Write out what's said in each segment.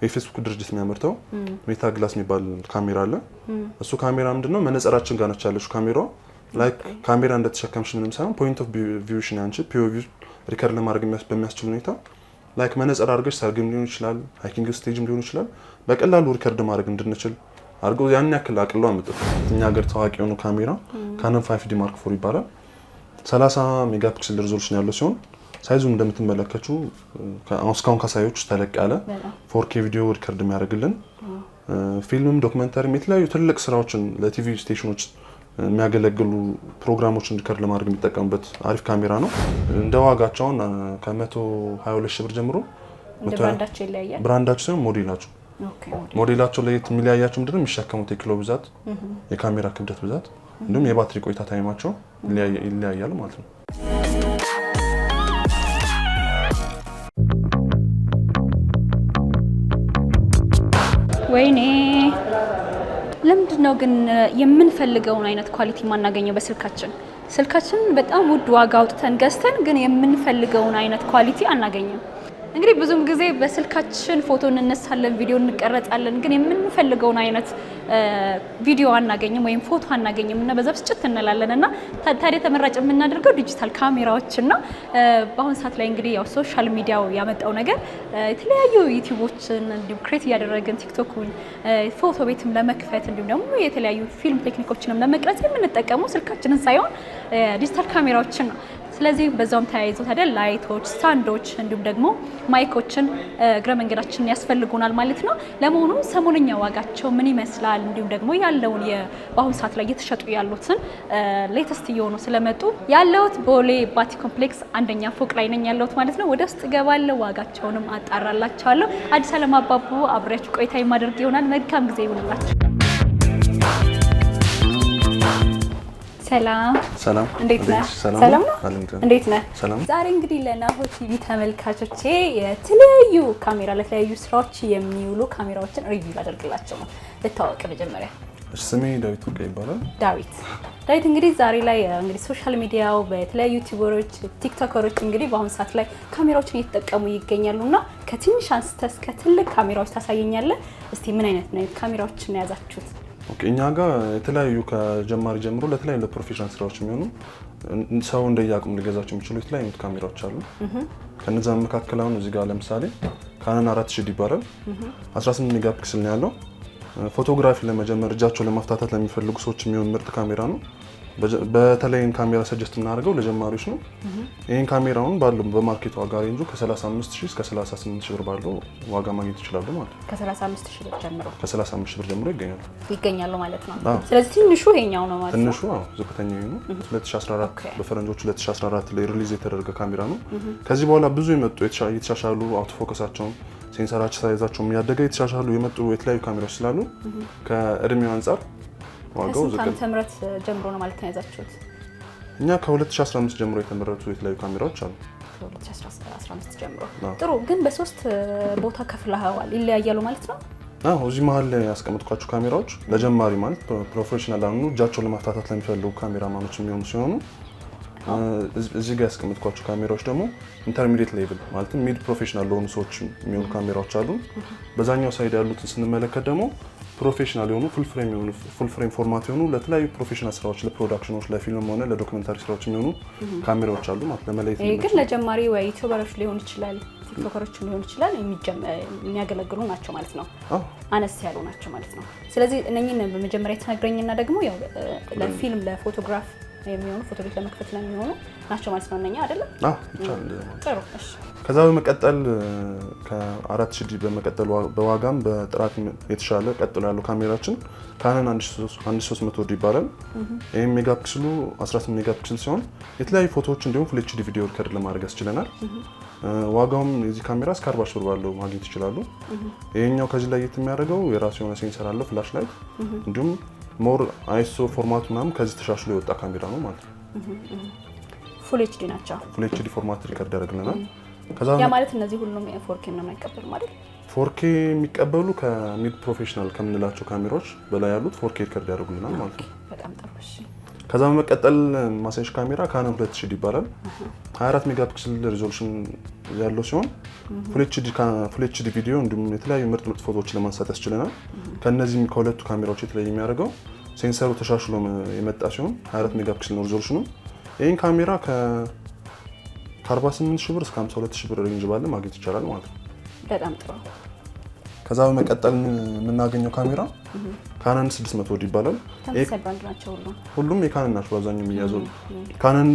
የፌስቡክ ድርጅት የሚያመርተው ሜታ ግላስ የሚባል ካሜራ አለ። እሱ ካሜራ ምንድነው መነጽራችን ጋር ነች ያለችው ካሜራው ላይክ ካሜራ እንደተሸከምሽ ምንም ሳይሆን ፖይንት ኦፍ ቪውሽን አንቺ ፒኦቪ ሪከርድ ለማድረግ በሚያስችል ሁኔታ ላይክ መነጽር አድርገሽ ሰርግም ሊሆን ይችላል ሃይኪንግ ስቴጅም ሊሆን ይችላል በቀላሉ ሪከርድ ማድረግ እንድንችል አድርገው ያን ያክል አቅለው አመጡት። እኛ ሀገር ታዋቂ የሆነ ካሜራ ካኖን 5D Mark IV ይባላል። 30 ሜጋፒክሰል ሪዞሉሽን ያለው ሲሆን ሳይዙ እንደምትመለከቱ እስካሁን ካሳዮች ተለቅ ያለ 4K ቪዲዮ ሪከርድ የሚያደርግልን ፊልምም ዶክመንታሪም የተለያዩ ትልቅ ስራዎችን ለቲቪ ስቴሽኖች የሚያገለግሉ ፕሮግራሞችን ሪከርድ ለማድረግ የሚጠቀሙበት አሪፍ ካሜራ ነው። እንደ ዋጋቸው ከ122 ሺህ ብር ጀምሮ ብራንዳቸው ይለያያል። ብራንዳቸው ሞዴላቸው ሞዴላቸው ለየት የሚለያያቸው ምንድነው የሚሸከሙት የኪሎ ብዛት፣ የካሜራ ክብደት ብዛት እንዲሁም የባትሪ ቆይታ ታይማቸው ይለያያል ማለት ነው። ወይኔ ለምንድነው ግን የምንፈልገውን አይነት ኳሊቲ ማናገኘው? ስልካችን በጣም ውድ ዋጋ አውጥተን ገዝተን ግን የምንፈልገውን አይነት ኳሊቲ አናገኝም። እንግዲህ ብዙም ጊዜ በስልካችን ፎቶ እንነሳለን፣ ቪዲዮ እንቀረጻለን፣ ግን የምንፈልገውን አይነት ቪዲዮ አናገኝም ወይም ፎቶ አናገኝም እና በዛ ብስጭት እንላለን እና ታዲያ ተመራጭ የምናደርገው ዲጂታል ካሜራዎችን ነው። በአሁን ሰዓት ላይ እንግዲህ ያው ሶሻል ሚዲያው ያመጣው ነገር የተለያዩ ዩቲዩቦችን እንዲሁም ክሬት እያደረግን ቲክቶክን ፎቶ ቤትም ለመክፈት እንዲሁም ደግሞ የተለያዩ ፊልም ቴክኒኮችንም ለመቅረጽ የምንጠቀመው ስልካችንን ሳይሆን ዲጂታል ካሜራዎችን ነው። ስለዚህ በዛውም ተያይዞ ታዲያ ላይቶች፣ ስታንዶች እንዲሁም ደግሞ ማይኮችን እግረ መንገዳችንን ያስፈልጉናል ማለት ነው። ለመሆኑ ሰሞነኛ ዋጋቸው ምን ይመስላል እንዲሁም ደግሞ ያለውን በአሁኑ ሰዓት ላይ እየተሸጡ ያሉትን ሌተስት እየሆኑ ስለመጡ ያለውት ቦሌ ባቲ ኮምፕሌክስ አንደኛ ፎቅ ላይ ነኝ ያለውት ማለት ነው። ወደ ውስጥ ገባለሁ፣ ዋጋቸውንም አጣራላችኋለሁ። አዲስ አለም አባቡ አብሬያችሁ ቆይታ የማደርግ ይሆናል። መልካም ጊዜ ይሁንላችሁ። ሰላም እንዴት ነህ? ሰላም ነው። እንዴት ነህ? ዛሬ እንግዲህ ለናሁ ቲቪ ተመልካቾቼ የተለያዩ ካሜራ ለተለያዩ ስራዎች የሚውሉ ካሜራዎችን ሪቪው አደርግላቸው ነው። ልታወቅ መጀመሪያ ስሜ ዳዊት ወርቅ ይባላል። ዳዊት እንግዲህ ዛሬ ላይ እንግዲህ ሶሻል ሚዲያው በተለያዩ ዩቲዩበሮች ቲክቶከሮች እንግዲህ በአሁኑ ሰዓት ላይ ካሜራዎችን እየተጠቀሙ ይገኛሉና ከትንሽ አንስተ እስከ ትልቅ ካሜራዎች ታሳየኛለህ። እስቲ ምን አይነት ካሜራዎችን ያዛችሁት? ኦኬ እኛ ጋር የተለያዩ ከጀማሪ ጀምሮ ለተለያዩ ለፕሮፌሽናል ስራዎች የሚሆኑ ሰው እንደያቁም ሊገዛቸው የሚችሉ የተለያዩ ካሜራዎች አሉ። ከነዛ መካከል አሁን እዚህ ጋር ለምሳሌ ካኖን 4000 ይባላል 18 ሜጋፒክሰል ነው ያለው። ፎቶግራፊ ለመጀመር እጃቸው ለማፍታታት ለሚፈልጉ ሰዎች የሚሆን ምርጥ ካሜራ ነው። በተለይ ካሜራ ሰጀስት እናደርገው ለጀማሪዎች ነው። ይሄን ካሜራውን ባለው በማርኬት ዋጋ ሬንጁ ከ35000 እስከ 38000 ብር ባለው ዋጋ ማግኘት ይችላሉ ማለት ነው። ከ35000 ብር ጀምሮ ይገኛሉ ማለት ነው። ስለዚህ ትንሹ ይሄኛው ነው ማለት ነው። ትንሹ ዝቅተኛው ነው። 2014 በፈረንጆቹ 2014 ላይ ሪሊዝ የተደረገ ካሜራ ነው። ከዚህ በኋላ ብዙ የመጡ የተሻሻሉ አውቶ ፎከሳቸውን ሴንሰራቸው ሳይዛቸው የሚያደገ የተሻሻሉ የመጡ የተለያዩ ካሜራዎች ስላሉ ከእድሜው አንፃር ዋጋው ከ2015 ጀምሮ ነው ማለት ነው ያዛችሁት? እኛ ከ2015 ጀምሮ የተመረቱ የተለያዩ ካሜራዎች አሉ። ከ2015 ጀምሮ ጥሩ። ግን በሶስት ቦታ ከፍለዋል፣ ይለያያሉ ማለት ነው? እዚህ መሀል ላይ ያስቀምጥኳቸው ካሜራዎች ለጀማሪ ማለት ፕሮፌሽናል አሁን እጃቸውን ለማፍታታት ለሚፈልጉ ካሜራማኖች የሚሆኑ ሲሆኑ እዚህ ጋር ያስቀምጥኳቸው ካሜራዎች ደግሞ ኢንተርሚዲየት ሌቭል ማለት ሚድ ፕሮፌሽናል ለሆኑ ሰዎች የሚሆኑ ካሜራዎች አሉ። በዛኛው ሳይድ ያሉትን ስንመለከት ደግሞ ፕሮፌሽናል የሆኑ ፉል ፍሬም ፎርማት የሆኑ ለተለያዩ ፕሮፌሽናል ስራዎች ለፕሮዳክሽኖች ለፊልም ሆነ ለዶክመንታሪ ስራዎች የሚሆኑ ካሜራዎች አሉ ማለት ለመለየት ነው። ግን ለጀማሪ ወይ ዩቲዩበሮች ሊሆን ይችላል፣ ቲክቶከሮች ሊሆን ይችላል የሚያገለግሉ ናቸው ማለት ነው። አነስ ያሉ ናቸው ማለት ነው። ስለዚህ እነኚህን በመጀመሪያ ተነግረኝና ደግሞ ያው ለፊልም ለፎቶግራፍ የሚሆኑ ፎቶ ቤት ለመክፈት ለሚሆኑ ናቸው ማለት ነው። እነኛ አይደለም? ጥሩ። እሺ ከዛ በመቀጠል ከ4000 በመቀጠል በዋጋም በጥራት የተሻለ ቀጥሎ ያለው ካሜራችን ካኖን 1300 ይባላል። ይሄ ሜጋፒክሰሉ 18 ሜጋፒክሰል ሲሆን የተለያዩ ፎቶዎች እንዲሁም ፉል ኤችዲ ቪዲዮ ሪከርድ ለማድረግ ያስችለናል። ዋጋውም የዚህ ካሜራ እስከ 40 ሺህ ብር ባለው ማግኘት ይችላሉ። ይሄኛው ከዚህ ላይ የሚያደርገው የራሱ የሆነ ሴንሰር አለው፣ ፍላሽ ላይት እንዲሁም ሞር አይሶ ፎርማቱ ምናምን ከዚህ ተሻሽሎ የወጣ ካሜራ ነው ማለት ነው። ፉል ኤችዲ ናቸው። ፉል ኤችዲ ፎርማት ሪከርድ ያደርግልናል። ያ ማለት እነዚህ ሁሉም 4K ነው የማይቀበሉ ማለት 4K የሚቀበሉ ከሚድ ፕሮፌሽናል ከምንላቸው ካሜራዎች በላይ ያሉት 4K ሪከርድ ያደርጉልናል ማለት ነው። በጣም ጥሩ። እሺ ከዛ በመቀጠል ማሳየሽ ካሜራ ካኖን 2000 ይባላል። 24 ሜጋፒክሰል ሪዞሉሽን ያለው ሲሆን ፉል ኤችዲ ቪዲዮ እንዲሁም የተለያዩ ምርጥ ፎቶዎችን ለማንሳት ያስችለናል። ከነዚህም ከሁለቱ ካሜራዎች የተለየ የሚያደርገው ሴንሰሩ ተሻሽሎ የመጣ ሲሆን 24 ሜጋፒክሰል ሪዞሉሽኑ ይህን ካሜራ ከ48 ሺህ ብር እስከ 52 ሺህ ብር ሬንጅ ባለ ማግኘት ይቻላል ማለት ነው። በጣም ጥሩ። ከዛ በመቀጠል የምናገኘው ካሜራ ካነን 600 ይባላል። ተመሳሳይ ብራንድ ናቸው ሁሉም የካነን ናቸው አብዛኛው የሚያዘው። ካነን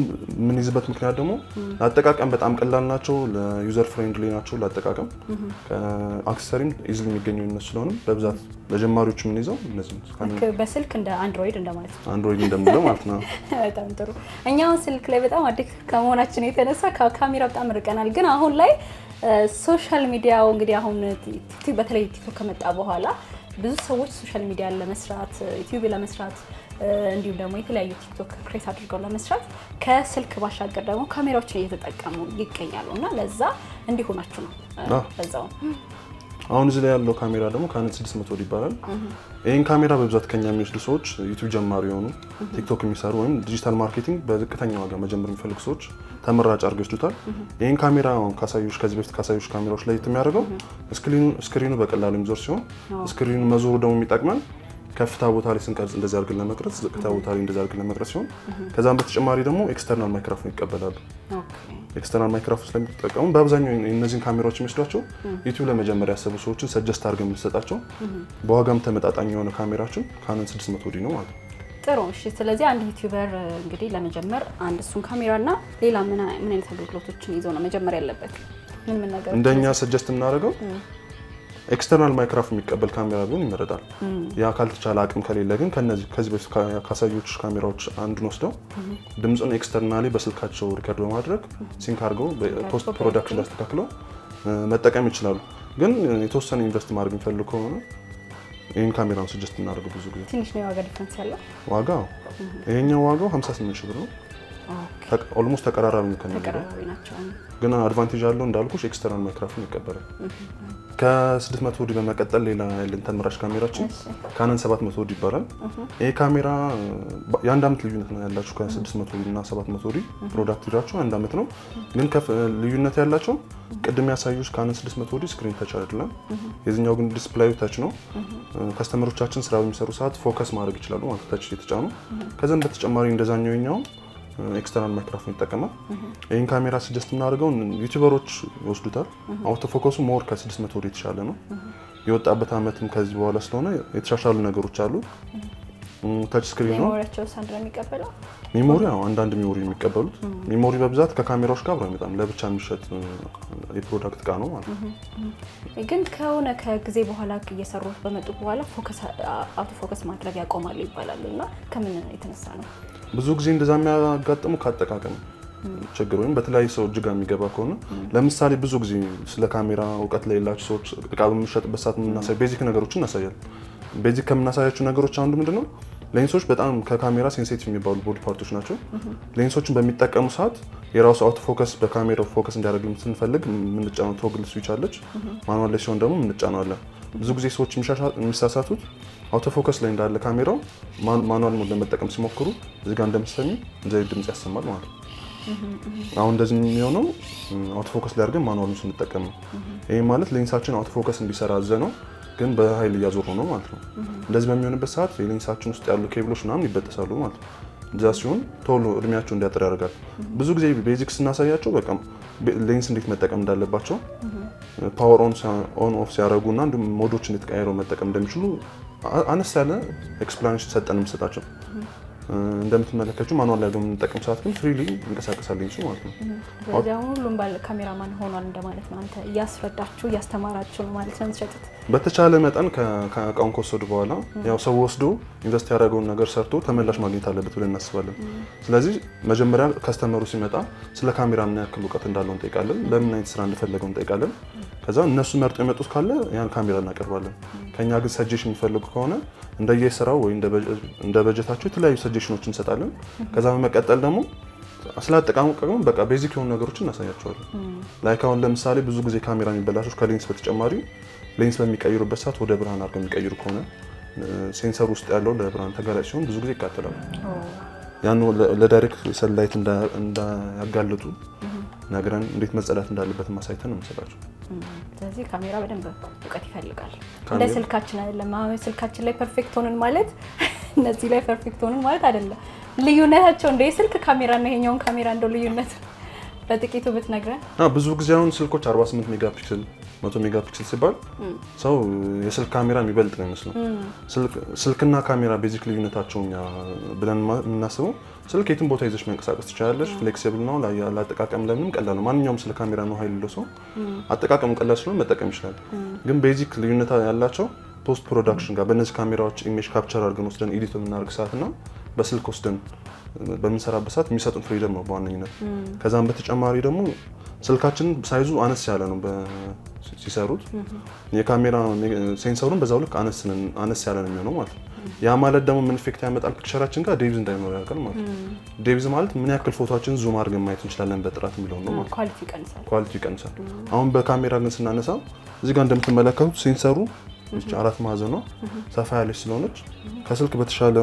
ምን ይዝበት ምክንያት ደግሞ ለአጠቃቀም በጣም ቀላል ናቸው፣ ለዩዘር ፍሬንድሊ ናቸው ለአጠቃቀም። አክሰሰሪም ኢዝሊ የሚገኙ እነሱ ስለሆነ በብዛት ለጀማሪዎች ምን ይዘው እነዚህ በስልክ እንደ አንድሮይድ እንደማለት ነው። አንድሮይድ እንደምንለው ማለት ነው። በጣም ጥሩ። እኛው ስልክ ላይ በጣም አዲስ ከመሆናችን የተነሳ ካሜራ በጣም ርቀናል። ግን አሁን ላይ ሶሻል ሚዲያው እንግዲህ አሁን በተለይ ቲክቶክ ከመጣ በኋላ ብዙ ሰዎች ሶሻል ሚዲያ ለመስራት ዩቲዩብ ለመስራት እንዲሁም ደግሞ የተለያዩ ቲክቶክ ክሬት አድርገው ለመስራት ከስልክ ባሻገር ደግሞ ካሜራዎችን እየተጠቀሙ ይገኛሉ እና ለዛ እንዲሆናችሁ ነው በዛው። አሁን እዚህ ላይ ያለው ካሜራ ደግሞ ካነን 600 ይባላል። ይህን ካሜራ በብዛት ከኛ የሚወስዱ ሰዎች ዩቲዩብ ጀማሪ የሆኑ ቲክቶክ የሚሰሩ ወይም ዲጂታል ማርኬቲንግ በዝቅተኛ ዋጋ መጀመር የሚፈልጉ ሰዎች ተመራጭ አድርገው ይወስዱታል። ይህን ካሜራ ካሳዩሽ ከዚህ በፊት ካሳዩሽ ካሜራዎች ላይ የሚያደርገው ስክሪኑ በቀላሉ የሚዞር ሲሆን ስክሪኑ መዞሩ ደግሞ የሚጠቅመን ከፍታ ቦታ ላይ ስንቀርጽ እንደዚህ አድርገን ለመቅረጽ፣ ዝቅታ ቦታ ላይ እንደዚህ አድርገን ለመቅረጽ ሲሆን ከዛም በተጨማሪ ደግሞ ኤክስተርናል ማይክሮፎን ይቀበላሉ። ኤክስተርናል ማይክሮፎን ስለሚጠቀሙ በአብዛኛው እነዚህን ካሜራዎች የሚወስዷቸው ዩቲዩብ ለመጀመሪያ ያሰቡ ሰዎችን ሰጀስት አድርገን የምንሰጣቸው በዋጋም ተመጣጣኝ የሆነ ካሜራችን ካነን 600 ነው ማለት ነው። ጥሩ። እሺ፣ ስለዚህ አንድ ዩቲዩበር እንግዲህ ለመጀመር አንድ እሱን ካሜራና ሌላ ምን አይነት አገልግሎቶችን ይዘው ነው መጀመር ያለበት? ምን ነገር እንደኛ ሰጀስት የምናደርገው ኤክስተርናል ማይክሮፎን የሚቀበል ካሜራ ቢሆን ይመረጣል። ያ ካልተቻለ አቅም ከሌለ ግን ከዚህ በፊት ካሳዮች ካሜራዎች አንዱን ወስደው ድምፁን ኤክስተርናሊ በስልካቸው ሪከርድ በማድረግ ሲንክ አድርገው በፖስት ፕሮዳክሽን አስተካክለው መጠቀም ይችላሉ። ግን የተወሰነ ኢንቨስት ማድረግ የሚፈልግ ከሆነ ይህን ካሜራውን ሰጀስት እናደርገው። ብዙ ጊዜ ትንሽ ነው የዋጋ ዲፈረንስ ያለው። ዋጋው ይሄኛው ዋጋው 58 ሺህ ብር ነው። ኦልሞስት ተቀራራቢ ነው ተቀራራቢ ናቸው። ግን አድቫንቴጅ አለው እንዳልኩሽ ኤክስተርናል ማይክሮፎን ይቀበላል። ከ600 ዲ በመቀጠል ሌላ ያለን ተመራጭ ካሜራችን ካነን 700 ዲ ይባላል። ይሄ ካሜራ የአንድ አመት ልዩነት ነው ያላቸው ከ600 ዲ እና 700 ዲ ፕሮዳክት ይራቸው አንድ አመት ነው። ግን ልዩነት ያላቸው ቅድም ያሳዩሽ ካነን 600 ዲ ስክሪን ተች አይደለም፣ የዚህኛው ግን ዲስፕሌዩ ተች ነው። ከስተመሮቻችን ስራ በሚሰሩ ሰዓት ፎከስ ማድረግ ይችላሉ ማለት ተች የተጫኑ። ከዛም በተጨማሪ እንደዛኛው የኛው ኤክስተርናል ማይክሮፎን ይጠቀማል። ይህን ካሜራ ሰጀስት የምናደርገው ዩቲዩበሮች ይወስዱታል። አውቶ ፎከሱ ሞር ከ600 የተሻለ ነው። የወጣበት አመትም ከዚህ በኋላ ስለሆነ የተሻሻሉ ነገሮች አሉ። ታች ስክሪን ነው። ሜሞሪያቸው ሳንድ ነው የሚቀበለው። ሜሞሪ አንዳንድ ሜሞሪ የሚቀበሉት ሜሞሪ በብዛት ከካሜራዎች ጋር አብሮ አይመጣም። ለብቻ የሚሸጥ የፕሮዳክት እቃ ነው ማለት ነው። ግን ከሆነ ከጊዜ በኋላ እየሰሩት በመጡ በኋላ አውቶ ፎከስ ማድረግ ያቆማሉ ይባላል እና ከምን የተነሳ ነው? ብዙ ጊዜ እንደዛ የሚያጋጥሙ ካጠቃቀም ችግር ወይም በተለያዩ ሰው እጅ ጋር የሚገባ ከሆነ ለምሳሌ ብዙ ጊዜ ስለ ካሜራ እውቀት ላይ ያላቸው ሰዎች እቃ በሚሸጥበት ሰዓት የምናሳይ ቤዚክ ነገሮችን እናሳያለን። ቤዚክ ከምናሳያቸው ነገሮች አንዱ ምንድነው? ሌንሶች በጣም ከካሜራ ሴንሲቲቭ የሚባሉ ቦዲ ፓርቶች ናቸው። ሌንሶችን በሚጠቀሙ ሰዓት የራሱ አውቶ ፎከስ በካሜራው ፎከስ እንዲያደርግልን ስንፈልግ የምንጫነው ቶግል ስዊች አለች። ማኑዋል ላይ ሲሆን ደግሞ የምንጫነዋለን። ብዙ ጊዜ ሰዎች የሚሳሳቱት አውቶ ፎከስ ላይ እንዳለ ካሜራው ማኑዋል ሞድ ለመጠቀም ሲሞክሩ እዚህ ጋር እንደምትሰሚ እንደዚህ ድምጽ ያሰማል ማለት ነው። አሁን እንደዚህ የሚሆነው አውቶ ፎከስ ላይ አድርገን ማኑዋሉን ስንጠቀም ነው። ይሄ ማለት ሌንሳችን አውቶ ፎከስ እንዲሰራ አዘነው ግን በኃይል እያዞር ነው ማለት ነው። እንደዚህ በሚሆንበት ሰዓት የሌንሳችን ውስጥ ያሉ ኬብሎች ምናምን ይበጠሳሉ ማለት ነው። እዛ ሲሆን ቶሎ እድሜያቸው እንዲያጠር ያደርጋል። ብዙ ጊዜ ቤዚክስ ስናሳያቸው በቃ ሌንስ እንዴት መጠቀም እንዳለባቸው ፓወር ኦን ኦፍ ሲያደርጉና እንዲሁም ሞዶች እንዴት ቀይረው መጠቀም እንደሚችሉ አነስ ያለ ኤክስፕላኔሽን ሰጠን የምንሰጣቸው። እንደምትመለከቱ ማኑዋል ላይ በምንጠቀም ሰዓት ግን ፍሪሊ እንቀሳቀሳል ሌንሱ ማለት ነው። ስለዚህ አሁን ሁሉም ባለ ካሜራማን ሆኗል እንደማለት ነው። አንተ እያስረዳችሁ እያስተማራችሁ ነው ማለት ነው የምትሸጡት። በተቻለ መጠን ከእቃውን ከወሰዱ በኋላ ያው ሰው ወስዶ ኢንቨስት ያደረገውን ነገር ሰርቶ ተመላሽ ማግኘት አለበት ብለን እናስባለን። ስለዚህ መጀመሪያ ከስተመሩ ሲመጣ ስለ ካሜራ ምን ያክል እውቀት እንዳለው እንጠይቃለን። ለምን አይነት ስራ እንደፈለገው እንጠይቃለን። ከዛ እነሱ መርጦ የመጡት ካለ ያን ካሜራ እናቀርባለን። ከኛ ግን ሰጀሽን የሚፈልጉ ከሆነ እንደየስራው ወይ እንደ በጀታቸው የተለያዩ ሰጀሽኖችን እንሰጣለን። ከዛ በመቀጠል ደግሞ ስላጠቃቀሙ በቃ ቤዚክ የሆኑ ነገሮችን እናሳያቸዋለን። ላይክ አሁን ለምሳሌ ብዙ ጊዜ ካሜራ የሚበላሾች ከሌንስ በተጨማሪ ሌንስ በሚቀይሩበት ሰዓት ወደ ብርሃን አድርገው የሚቀይሩ ከሆነ ሴንሰር ውስጥ ያለው ለብርሃን ተጋላጭ ሲሆን ብዙ ጊዜ ይቃጠላል። ያን ለዳይሬክት ሰንላይት እንዳያጋልጡ ነግረን እንዴት መጸዳት እንዳለበት ማሳይተን ነው የምንሰጣቸው። ስለዚህ ካሜራ በደንብ እውቀት ይፈልጋል። እንደ ስልካችን አይደለም። አሁን ስልካችን ላይ ፐርፌክት ሆነን ማለት እነዚህ ላይ ፐርፌክት ሆነን ማለት አይደለም። ልዩነታቸው እንደ ስልክ ካሜራ እና ይሄኛውን ካሜራ እንደው ልዩነት በጥቂቱ ብትነግረን። ብዙ ጊዜ አሁን ስልኮች 48 ሜጋፒክሰል 100 ሜጋፒክሰል ሲባል ሰው የስልክ ካሜራ የሚበልጥ ነው የሚመስለው። ስልክና ካሜራ ቤዚክ ልዩነታቸው እኛ ብለን የምናስበው ስልክ የትም ቦታ ይዘሽ መንቀሳቀስ ትችላለሽ፣ ፍሌክሲብል ነው፣ ለአጠቃቀም ለምንም ቀላል ነው። ማንኛውም ስለ ካሜራ ነው ኃይል ያለው ሰው አጠቃቀሙ ቀላል ስለሆነ መጠቀም ይችላል። ግን ቤዚክ ልዩነት ያላቸው ፖስት ፕሮዳክሽን ጋር በእነዚህ ካሜራዎች ኢሜጅ ካፕቸር አድርገን ወስደን ኤዲት የምናደርግ ሰዓትና በስልክ ወስደን በምንሰራበት ሰዓት የሚሰጡን ፍሪደም ነው በዋነኝነት። ከዛም በተጨማሪ ደግሞ ስልካችን ሳይዙ አነስ ያለ ነው ሲሰሩት፣ የካሜራ ሴንሰሩን በዛው ልክ አነስ ያለ ነው የሚሆነው ማለት ነው። ያ ማለት ደግሞ ምን ኢፌክት ያመጣል ፒክቸራችን ጋር ዴፕዝ እንዳይኖር ያደርጋል ማለት ነው። ዴፕዝ ማለት ምን ያክል ፎቶዎችን ዙም አድርገን ማየት እንችላለን በጥራት የሚለው ነው ማለት ነው። ኳሊቲ ይቀንሳል። አሁን በካሜራ ግን ስናነሳ እዚህ ጋር እንደምትመለከቱት ሴንሰሩ አራት ማዕዘን ነው፣ ሰፋ ያለች ስለሆነች ከስልክ በተሻለ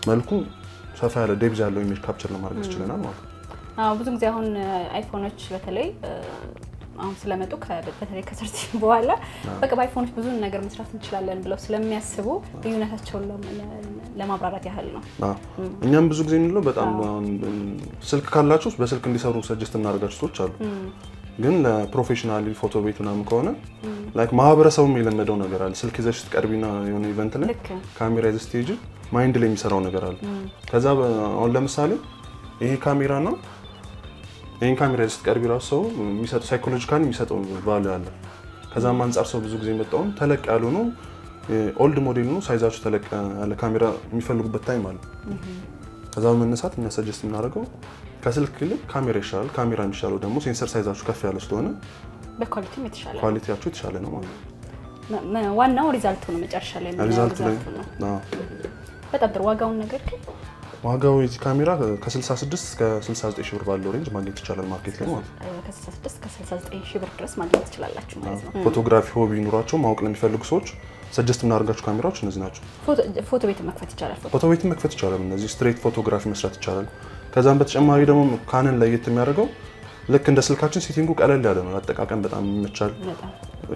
መልኩ ሰፋ ያለ ዴፕዝ ያለው ኢሜጅ ካፕቸር ለማድረግ ይችላል ማለት ነው። ብዙ ጊዜ አሁን አይፎኖች በተለይ አሁን ስለመጡ በተለይ ከሰርች በኋላ በቃ በአይፎኖች ብዙ ነገር መስራት እንችላለን ብለው ስለሚያስቡ ልዩነታቸውን ለማብራራት ያህል ነው። እኛም ብዙ ጊዜ የምንለው በጣም ስልክ ካላችሁ በስልክ እንዲሰሩ ሰጀስት እናደርጋችሁ ሰዎች አሉ። ግን ለፕሮፌሽናሊ ፎቶ ቤት ምናምን ከሆነ ላይክ ማህበረሰቡም የለመደው ነገር አለ። ስልክ ይዘሽ ስትቀርቢና የሆነ ኢቨንት ላይ ካሜራ ይዘሽ ስትሄጂ ማይንድ ላይ የሚሰራው ነገር አለ። ከዛ አሁን ለምሳሌ ይሄ ካሜራ ነው፣ ይሄን ካሜራ ይዘሽ ስትቀርቢ ራሱ ሰው የሚሰጠው ሳይኮሎጂካሊ የሚሰጠው ቫልዩ አለ። ከዛም አንፃር ሰው ብዙ ጊዜ የመጣውን ተለቅ ያሉ ነው ኦልድ ሞዴል ነው ሳይዛቸው ተለቅ ያለ ካሜራ የሚፈልጉበት ታይም አለ። ከዛ በመነሳት እኛ ሰጀስት የምናደርገው ከስልክ ይልቅ ካሜራ ይሻላል። ካሜራ የሚሻለው ደግሞ ሴንሰር ሳይዛችሁ ከፍ ያለ ስለሆነ በኳሊቲም የተሻለ ኳሊቲያችሁ የተሻለ ነው ማለት ነው። ዋናው ሪዛልቱ ነው መጨረሻ ላይ ሪዛልቱ ነው። በጣም ጥሩ። ዋጋውን ነገር ግን ዋጋው የዚህ ካሜራ ከ66 እስከ 69 ሺህ ብር ባለው ሬንጅ ማግኘት ይቻላል ማርኬት ላይ ማለት ነው። ከ66 እስከ 69 ሺህ ብር ድረስ ማግኘት ትችላላችሁ ማለት ነው። ፎቶግራፊ ሆቢ ኑሯቸው ማወቅ ለሚፈልጉ ሰዎች ሰጀስት የምናደርጋቸው ካሜራዎች እነዚህ ናቸው። ፎቶ ቤት መክፈት ይቻላል። ፎቶ ቤት መክፈት ይቻላል። እነዚህ ስትሬት ፎቶግራፊ መስራት ይቻላል። ከዛም በተጨማሪ ደግሞ ካነን ለየት የሚያደርገው ልክ እንደ ስልካችን ሴቲንጉ ቀለል ያለ ነው። አጠቃቀም በጣም ይመቻል።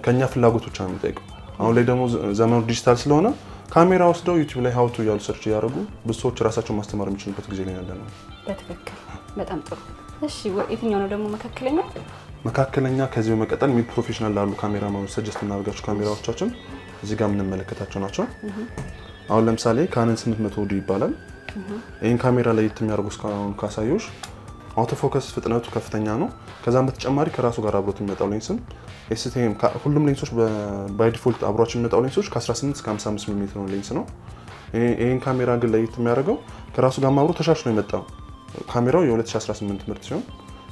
ከኛ ፍላጎቶች ነው የሚጠይቀው። አሁን ላይ ደግሞ ዘመኑ ዲጂታል ስለሆነ ካሜራ ወስደው ዩቲዩብ ላይ ሀውቱ እያሉ ሰርች እያደረጉ ብዙ ሰዎች ራሳቸውን ማስተማር የሚችሉበት ጊዜ ላይ ያለ ነው። በትክክል በጣም ጥሩ። እሺ የትኛው ነው ደግሞ መካከለኛ? መካከለኛ ከዚህ በመቀጠል ሚድ ፕሮፌሽናል ላሉ ካሜራማኖች ሰጀስት የምናደርጋቸው ካሜራዎቻችን እዚህ ጋር የምንመለከታቸው ናቸው። አሁን ለምሳሌ ካነን 800 ይባላል። ይህን ካሜራ ላይ የሚያደርጉ እስካሁን ካሳዮች አውቶ ፎከስ ፍጥነቱ ከፍተኛ ነው። ከዛም በተጨማሪ ከራሱ ጋር አብሮት የሚመጣው ሌንስም ኤስቲኤም ሁሉም ሌንሶች ባይ ዲፎልት አብሯቸው የሚመጣው ሌንሶች ከ18 እስከ 55 ሚሜ ነው ሌንስ ነው። ይህን ካሜራ ግን ለየት የሚያደርገው ከራሱ ጋር አብሮ ተሻሽሎ የመጣው ካሜራው የ2018 ምርት ሲሆን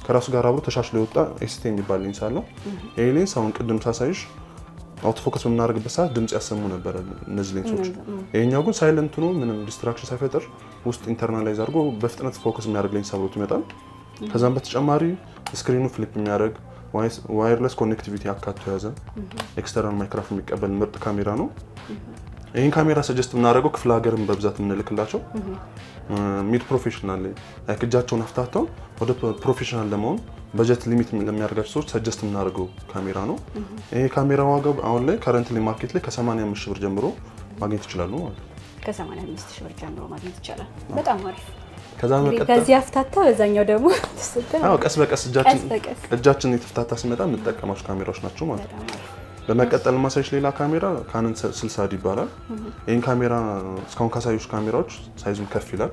ከራሱ ጋር አብሮ ተሻሽሎ የወጣ ኤስቲኤም የሚባል ሌንስ አለው። ይህ ሌንስ አሁን ቅድም ሳሳይሽ አውቶ ፎከስ በምናደርግበት ሰዓት ድምጽ ያሰሙ ነበር እነዚህ ሌንሶች። ይሄኛው ግን ሳይለንት ነው፣ ምንም ዲስትራክሽን ሳይፈጥር ውስጥ ኢንተርናላይዝ አድርጎ በፍጥነት ፎከስ የሚያደርግ ሌንስ አብሮት ይመጣል። ከዛም በተጨማሪ ስክሪኑ ፍሊፕ የሚያደርግ ዋየርለስ ኮኔክቲቪቲ አካቶ የያዘ ኤክስተርናል ማይክሮፎን የሚቀበል ምርጥ ካሜራ ነው። ይህን ካሜራ ሰጀስት የምናደርገው ክፍለ ሀገርን በብዛት የምንልክላቸው ሚድ ፕሮፌሽናል ላይክ እጃቸውን አፍታተው ወደ ፕሮፌሽናል ለመሆን በጀት ሊሚት ለሚያደርጋቸው ሰዎች ሰጀስት የምናደርገው ካሜራ ነው። ይሄ ካሜራ ዋጋው አሁን ላይ ከረንትሊ ማርኬት ላይ ከ85 ሺህ ብር ጀምሮ ማግኘት ይችላሉ ማለት ነው። ከ85 ሺህ ብር ጀምሮ ማግኘት ይቻላል። በጣም አሪፍ። ከዛ በመቀጠል ከዚህ አፍታታ በዛኛው ደግሞ ቀስ በቀስ እጃችን የተፍታታ ሲመጣ የምንጠቀማቸው ካሜራዎች ናቸው ማለት ነው። በመቀጠል ማሳይሽ ሌላ ካሜራ ካነን 60 ይባላል። ይህን ካሜራ እስካሁን ካሳዮች ካሜራዎች ሳይዙ ከፍ ይላል።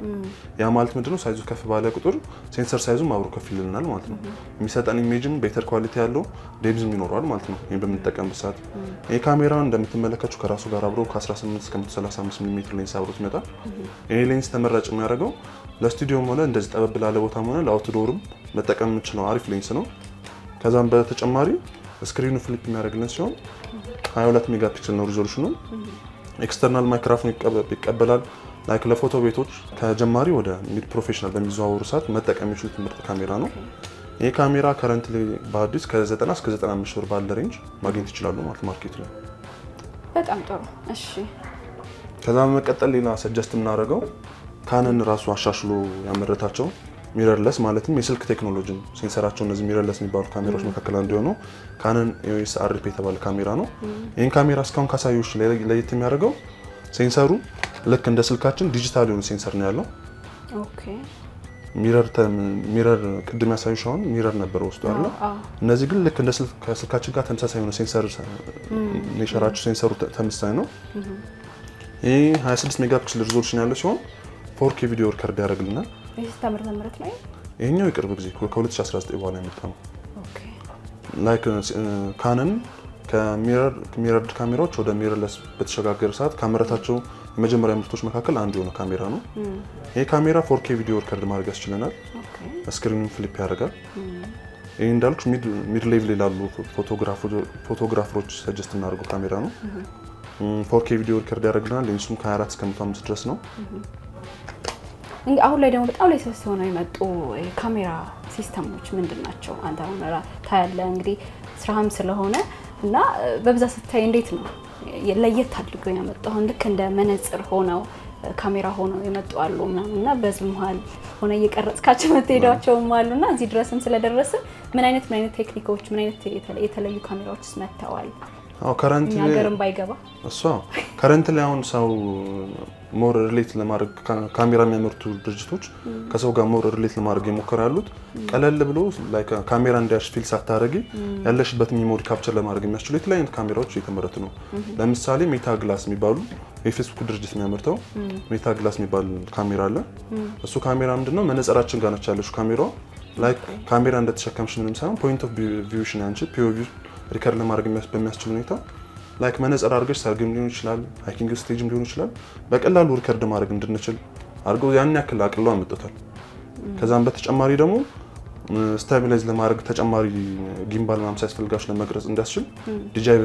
ያ ማለት ምንድነው? ሳይዙ ከፍ ባለ ቁጥር ሴንሰር ሳይዙም አብሮ ከፍ ይልናል ማለት ነው። የሚሰጠን ኢሜጅም ቤተር ኳሊቲ ያለው ዴፕዝም ይኖረዋል ማለት ነው። ይሄን በምንጠቀምበት ሰዓት ይሄ ካሜራ እንደምትመለከቱ ከራሱ ጋር አብሮ ከ18 እስከ 135 ሚሜ ሌንስ አብሮት ይመጣል። ይሄ ሌንስ ተመራጭ የሚያደርገው ለስቱዲዮም ሆነ እንደዚህ ጠበብ ላለ ቦታም ሆነ ለአውትዶርም መጠቀም የምንችለው አሪፍ ሌንስ ነው። ከዛም በተጨማሪ ስክሪኑ ፍሊፕ የሚያደርግልን ሲሆን 22 ሜጋ ፒክሰል ነው ሪዞሉሽኑ። ኤክስተርናል ማይክሮፎን ይቀበላል። ላይክ ለፎቶ ቤቶች ከጀማሪ ወደ ሚድ ፕሮፌሽናል በሚዘዋወሩ ሰዓት መጠቀም የሚችሉት ምርጥ ካሜራ ነው። ይህ ካሜራ ከረንትሊ በአዲስ ከ90 እስከ 95 ሺህ ብር ባለ ሬንጅ ማግኘት ይችላሉ ማለት ማርኬት ላይ። በጣም ጥሩ። እሺ ከዛ በመቀጠል ሌላ ሰጀስት የምናደርገው ካነን ራሱ አሻሽሎ ያመረታቸው ሚረርለስ ማለትም የስልክ ቴክኖሎጂ ሴንሰራቸው እነዚህ ሚረርለስ የሚባሉ ካሜራዎች መካከል አንዱ ነው። ካነን EOS RP የተባለ ካሜራ ነው። ይህን ካሜራ እስካሁን ካሳዮች ለየት የሚያደርገው ሴንሰሩ ልክ እንደ ስልካችን ዲጂታል የሆነ ሴንሰር ነው ያለው። ኦኬ ሚረር ቅድም ያሳዩሽ አሁን ሚረር ነበር ውስጡ ያለው። እነዚህ ግን ልክ እንደ ከስልካችን ጋር ተመሳሳይ የሆነ ሴንሰር ኔቸራቸው ሴንሰሩ ተመሳሳይ ነው። ይህ 26 ሜጋፒክስል ሪዞሉሽን ያለው ሲሆን 4K ቪዲዮ ሪከርድ ያደርግልናል። ምርት ነው ይሄኛው የቅርብ ጊዜ ከ2019 በኋላ የመጣ ነው። ኦኬ ላይክ ካነን ከሚረርድ ካሜራዎች ወደ ሚረርለስ በተሸጋገረ ሰዓት ካመረታቸው የመጀመሪያ ምርቶች መካከል አንዱ የሆነ ካሜራ ነው። ይሄ ካሜራ 4K ቪዲዮ ሪከርድ ማድረግ ያስችለናል። ስክሪኑን ፍሊፕ ያደርጋል። ይህ እንዳልኩሽ ሚድ ሌቭል ላሉ ፎቶግራፈሮች ሰጀስት እናደርገው ካሜራ ነው። 4K ቪዲዮ ሪከርድ ያደርግልናል። ሌንሱም ከ24 እስከ 105 ድረስ ነው። አሁን ላይ ደግሞ በጣም ላይ ሆነው የመጡ ካሜራ ሲስተሞች ምንድን ናቸው? አንተ አሁን ታያለህ እንግዲህ ስራህም ስለሆነ እና በብዛት ስታይ እንዴት ነው ለየት አድርገው ያመጣው? አሁን ልክ እንደ መነጽር ሆነው ካሜራ ሆነው የመጡ አሉ እና በዚህ መሀል ሆነ እየቀረጽካቸው የምትሄዳቸውም አሉና እዚህ ድረስም ስለደረስን ምን አይነት ቴክኒኮች ምን አይነት የተለዩ ካሜራዎችስ መጥተዋል? ከረንት ላይ ሀገርም ባይገባ ከረንት ላይ አሁን ሰው ሞር ሪሌት ለማድረግ ካሜራ የሚያመርቱ ድርጅቶች ከሰው ጋር ሞር ሪሌት ለማድረግ የሞከሩ ያሉት ቀለል ብሎ ላይክ ካሜራ እንዲያሽ ፊል ሳታረጊ ያለሽበት ሜሞሪ ካፕቸር ለማድረግ የሚያስችሉ የተለያዩ ካሜራዎች እየተመረቱ ነው። ለምሳሌ ሜታ ግላስ የሚባሉ የፌስቡክ ድርጅት የሚያመርተው ሜታ ግላስ የሚባል ካሜራ አለ። እሱ ካሜራ ምንድነው መነጽራችን ጋር ነች ያለሽው ካሜራው ላይክ ካሜራ እንደተሸከምሽ ምንም ሳይሆን ፖይንት ኦፍ ቪውሽ ነው አንቺ POV ሪከርድ ለማድረግ በሚያስችል ሁኔታ ላይክ መነጽር አድርገሽ ሰርግም ሊሆን ይችላል፣ ሃይኪንግ ስቴጅም ሊሆን ይችላል በቀላሉ ሪከርድ ማድረግ እንድንችል አድርገው ያን ያክል አቅለው አመጡታል። ከዛም በተጨማሪ ደግሞ ስታቢላይዝ ለማድረግ ተጨማሪ ጊምባል ምናምን ሳያስፈልጋችሁ ለመቅረጽ እንዲያስችል DJI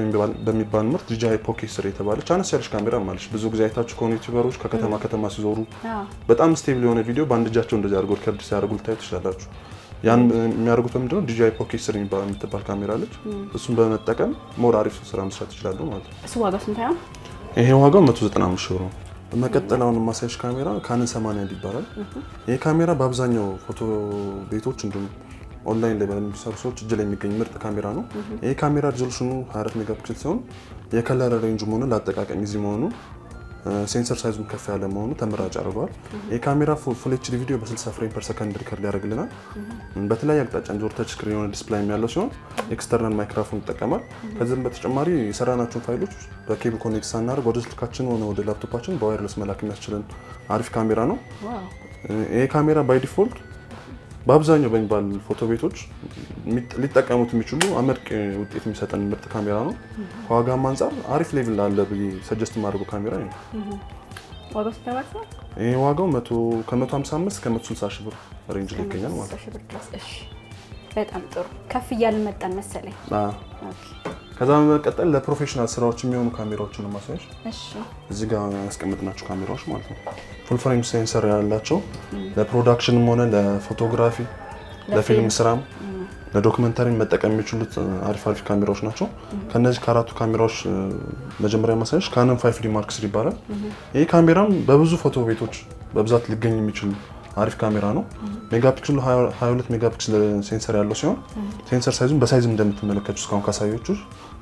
በሚባል ምርት DJI Pocket 3 የተባለች አነስ ያለች ካሜራ ማለች። ብዙ ጊዜ አይታችሁ ከሆነ ዩቲዩበሮች ከከተማ ሲዞሩ በጣም ስቴብል የሆነ ቪዲዮ በአንድ እጃቸው እንደዚህ አድርገው ሪከርድ ሲያደርጉ ልታዩ ትችላላችሁ። ያን የሚያደርጉት ምንድነው DJI Pocket 3 የምትባል ካሜራ አለች። እሱን በመጠቀም ሞር አሪፍ ስራ መስራት ይችላሉ ማለት ነው። እሱ ዋጋው ስንት ነው? ይሄ ዋጋው 195 ሺህ ነው። በመቀጠል አሁን ማሳይሽ ካሜራ ካነን 80 ይባላል። ይሄ ካሜራ በአብዛኛው ፎቶ ቤቶች እንዲሁም ኦንላይን ላይ በሚሰሩ ሰዎች እጅ ላይ የሚገኝ ምርጥ ካሜራ ነው። ይሄ ካሜራ ሪዞሉሽኑ 24 ሜጋፒክሰል ሲሆን የከለር ሬንጅ መሆኑ ለአጠቃቀም ኢዚ መሆኑ ሴንሰር ሳይዙም ከፍ ያለ መሆኑ ተመራጭ አድርጓል። ይሄ ካሜራ ፉል HD ቪዲዮ በ60 ፍሬም ፐር ሰከንድ ሪከርድ ያደርግልናል። በተለያየ አቅጣጫ እንዲወር ተች ስክሪን የሆነ ዲስፕሌይ ያለው ሲሆን ኤክስተርናል ማይክሮፎን ይጠቀማል። ከዚህም በተጨማሪ የሰራናቸውን ፋይሎች በኬብል ኮኔክት ሳናደርግ ወደ ስልካችን ሆነ ወደ ላፕቶፓችን በዋይርለስ መላክ የሚያስችለን አሪፍ ካሜራ ነው። ይሄ ካሜራ ባይ ዲፎልት በአብዛኛው በሚባል ፎቶ ቤቶች ሊጠቀሙት የሚችሉ አመርቂ ውጤት የሚሰጠን ምርጥ ካሜራ ነው። ከዋጋም አንጻር አሪፍ ሌቭል አለ ብዬ ሰጀስት ማድረጉ ካሜራ ነው። ዋጋው ስንት ነው? ይሄ ዋጋው ከ155 እስከ 160 ሺህ ብር ሬንጅ ላይ ይገኛል ማለት ነው። እሺ በጣም ጥሩ ከፍ እያልን መጣን መሰለኝ። ከዛ በመቀጠል ለፕሮፌሽናል ስራዎች የሚሆኑ ካሜራዎችን ማሳየሽ። እሺ እዚህ ጋር ያስቀምጥናቸው ካሜራዎች ማለት ነው ፉል ፍሬም ሴንሰር ያላቸው ለፕሮዳክሽንም ሆነ ለፎቶግራፊ ለፊልም ስራም ለዶክመንታሪ መጠቀም የሚችሉት አሪፍ ካሜራዎች ናቸው። ከነዚህ ከአራቱ ካሜራዎች መጀመሪያ ማሳየሽ ካነን 5D Mark III ይባላል። ይሄ ካሜራም በብዙ ፎቶ ቤቶች በብዛት ሊገኝ የሚችል አሪፍ ካሜራ ነው። ሜጋፒክሰሉ 22 ሜጋፒክሰል ሴንሰር ያለው ሲሆን ሴንሰር ሳይዙም በሳይዝም እንደምትመለከቱ እስካሁን ካሳዮቹ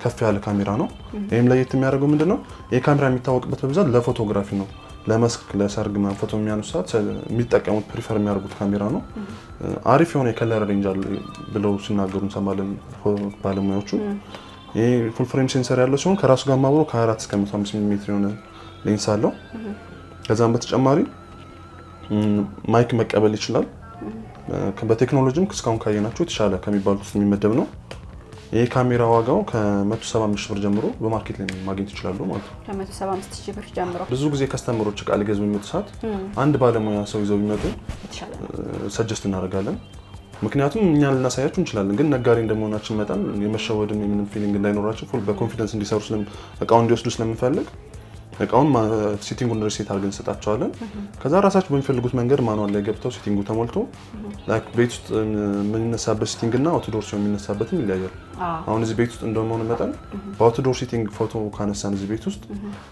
ከፍ ያለ ካሜራ ነው። ይሄም ለየት የሚያደርገው ምንድነው ይሄ ካሜራ የሚታወቅበት በብዛት ለፎቶግራፊ ነው። ለመስክ ለሰርግ ምናምን ፎቶ የሚያነሱ ሰዓት የሚጠቀሙት ፕሪፈር የሚያደርጉት ካሜራ ነው። አሪፍ የሆነ የከለር ሬንጅ አለ ብለው ሲናገሩ እንሰማለን ባለሙያዎቹ። ይሄ ፉል ፍሬም ሴንሰር ያለው ሲሆን ከራሱ ጋር ማብሮ ከ24 እስከ 105 ሚሜ የሆነ ሌንስ አለው። ከዛም በተጨማሪ ማይክ መቀበል ይችላል። በቴክኖሎጂም እስካሁን ካየናቸው የተሻለ ከሚባሉት ውስጥ የሚመደብ ነው። ይሄ ካሜራ ዋጋው ከ175 ሺህ ብር ጀምሮ በማርኬት ላይ ማግኘት ይችላሉ ማለት ነው። ከ175 ሺህ ብር ጀምሮ ብዙ ጊዜ ከስተመሮች ቃል ገዙ የሚመጡ ሰዓት አንድ ባለሙያ ሰው ይዘው ቢመጡ ሰጀስት እናደርጋለን። ምክንያቱም እኛ ልናሳያችሁ እንችላለን፣ ግን ነጋዴ እንደመሆናችን መጠን የመሸወድም የምንም ፊሊንግ እንዳይኖራቸው ፉል በኮንፊደንስ እንዲሰሩ እቃው እንዲወስዱ ስለምንፈልግ እቃውን ሴቲንጉን ሪሴት አድርገን እንሰጣቸዋለን። ከዛ ራሳቸው በሚፈልጉት መንገድ ማኑዋል ላይ ገብተው ሴቲንጉ ተሞልቶ ላይክ ቤት ውስጥ የምንነሳበት ሴቲንግ እና አውትዶር ሲሆን የሚነሳበትም ይለያያል። አሁን እዚህ ቤት ውስጥ እንደመሆኑ መጠን በአውትዶር ሴቲንግ ፎቶ ካነሳን እዚህ ቤት ውስጥ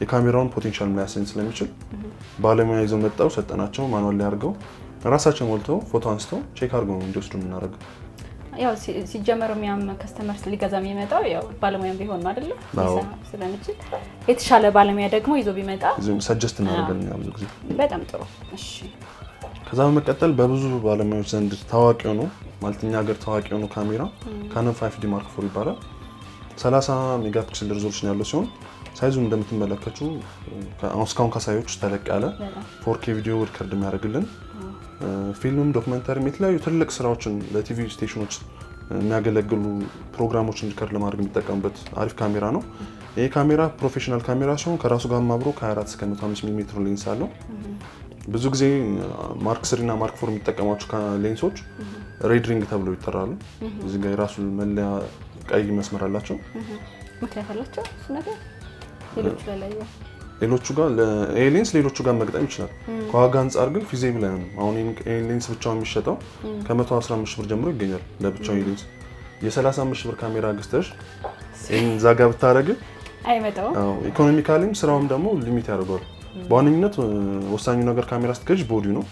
የካሜራውን ፖቴንሻል ላያሳይ ስለሚችል ባለሙያ ይዘው መጣው ሰጠናቸው። ማኑዋል ላይ አድርገው ራሳቸው ሞልተው ፎቶ አንስተው ቼክ አድርገው እንዲወስዱ የምናደርገው። ያው ሲጀመር የሚያም ከስተመር ሊገዛ የሚመጣው ያው ባለሙያም ቢሆን ነው አይደለ? ስለምችል የተሻለ ባለሙያ ደግሞ ይዞ ቢመጣ ሰጀስት እናደርጋለን ብዙ ጊዜ። በጣም ጥሩ። እሺ ከዛ በመቀጠል በብዙ ባለሙያዎች ዘንድ ታዋቂ ነው ማለት እኛ ሀገር ታዋቂ ነው ካሜራ ካኖን 5D Mark IV ይባላል። 30 ሜጋፒክሰል ሪዞሉሽን ያለው ሲሆን ሳይዙን እንደምትመለከቱ እስካሁን ካሳዮች ተለቅ ያለ 4K ቪዲዮ ሪከርድ የሚያደርግልን ፊልምም ዶክመንታሪም የተለያዩ ትልቅ ስራዎችን ለቲቪ ስቴሽኖች የሚያገለግሉ ፕሮግራሞችን ሪከርድ ለማድረግ የሚጠቀሙበት አሪፍ ካሜራ ነው። ይሄ ካሜራ ፕሮፌሽናል ካሜራ ሲሆን ከራሱ ጋር አብሮ ከ24 እስከ 105 ሚሜ ሌንስ አለው። ብዙ ጊዜ ማርክ 3 እና ማርክ 4 የሚጠቀሟቸው ሌንሶች ሬድ ሪንግ ተብለው ይጠራሉ። እዚህ ጋር የራሱ መለያ ቀይ መስመር አላቸው። ምክንያት አላቸው እሱ ነገር ሌሎቹ ጋር ሌንስ ሌሎቹ ጋር መግጠም ይችላል። ከዋጋ አንጻር ግን ፊዚብል አይሆንም። አሁን ሌንስ ብቻውን የሚሸጠው ከ115 ሺህ ብር ጀምሮ ይገኛል። ለብቻው ሌንስ የ35 ሺህ ብር ካሜራ ገዝተሽ እዛ ጋር ብታረግ አይመጣው። ኢኮኖሚካሊም ስራውም ደግሞ ሊሚት ያደርገዋል። በዋነኝነት ወሳኙ ነገር ካሜራ ስትገዥ ቦዲው ነው።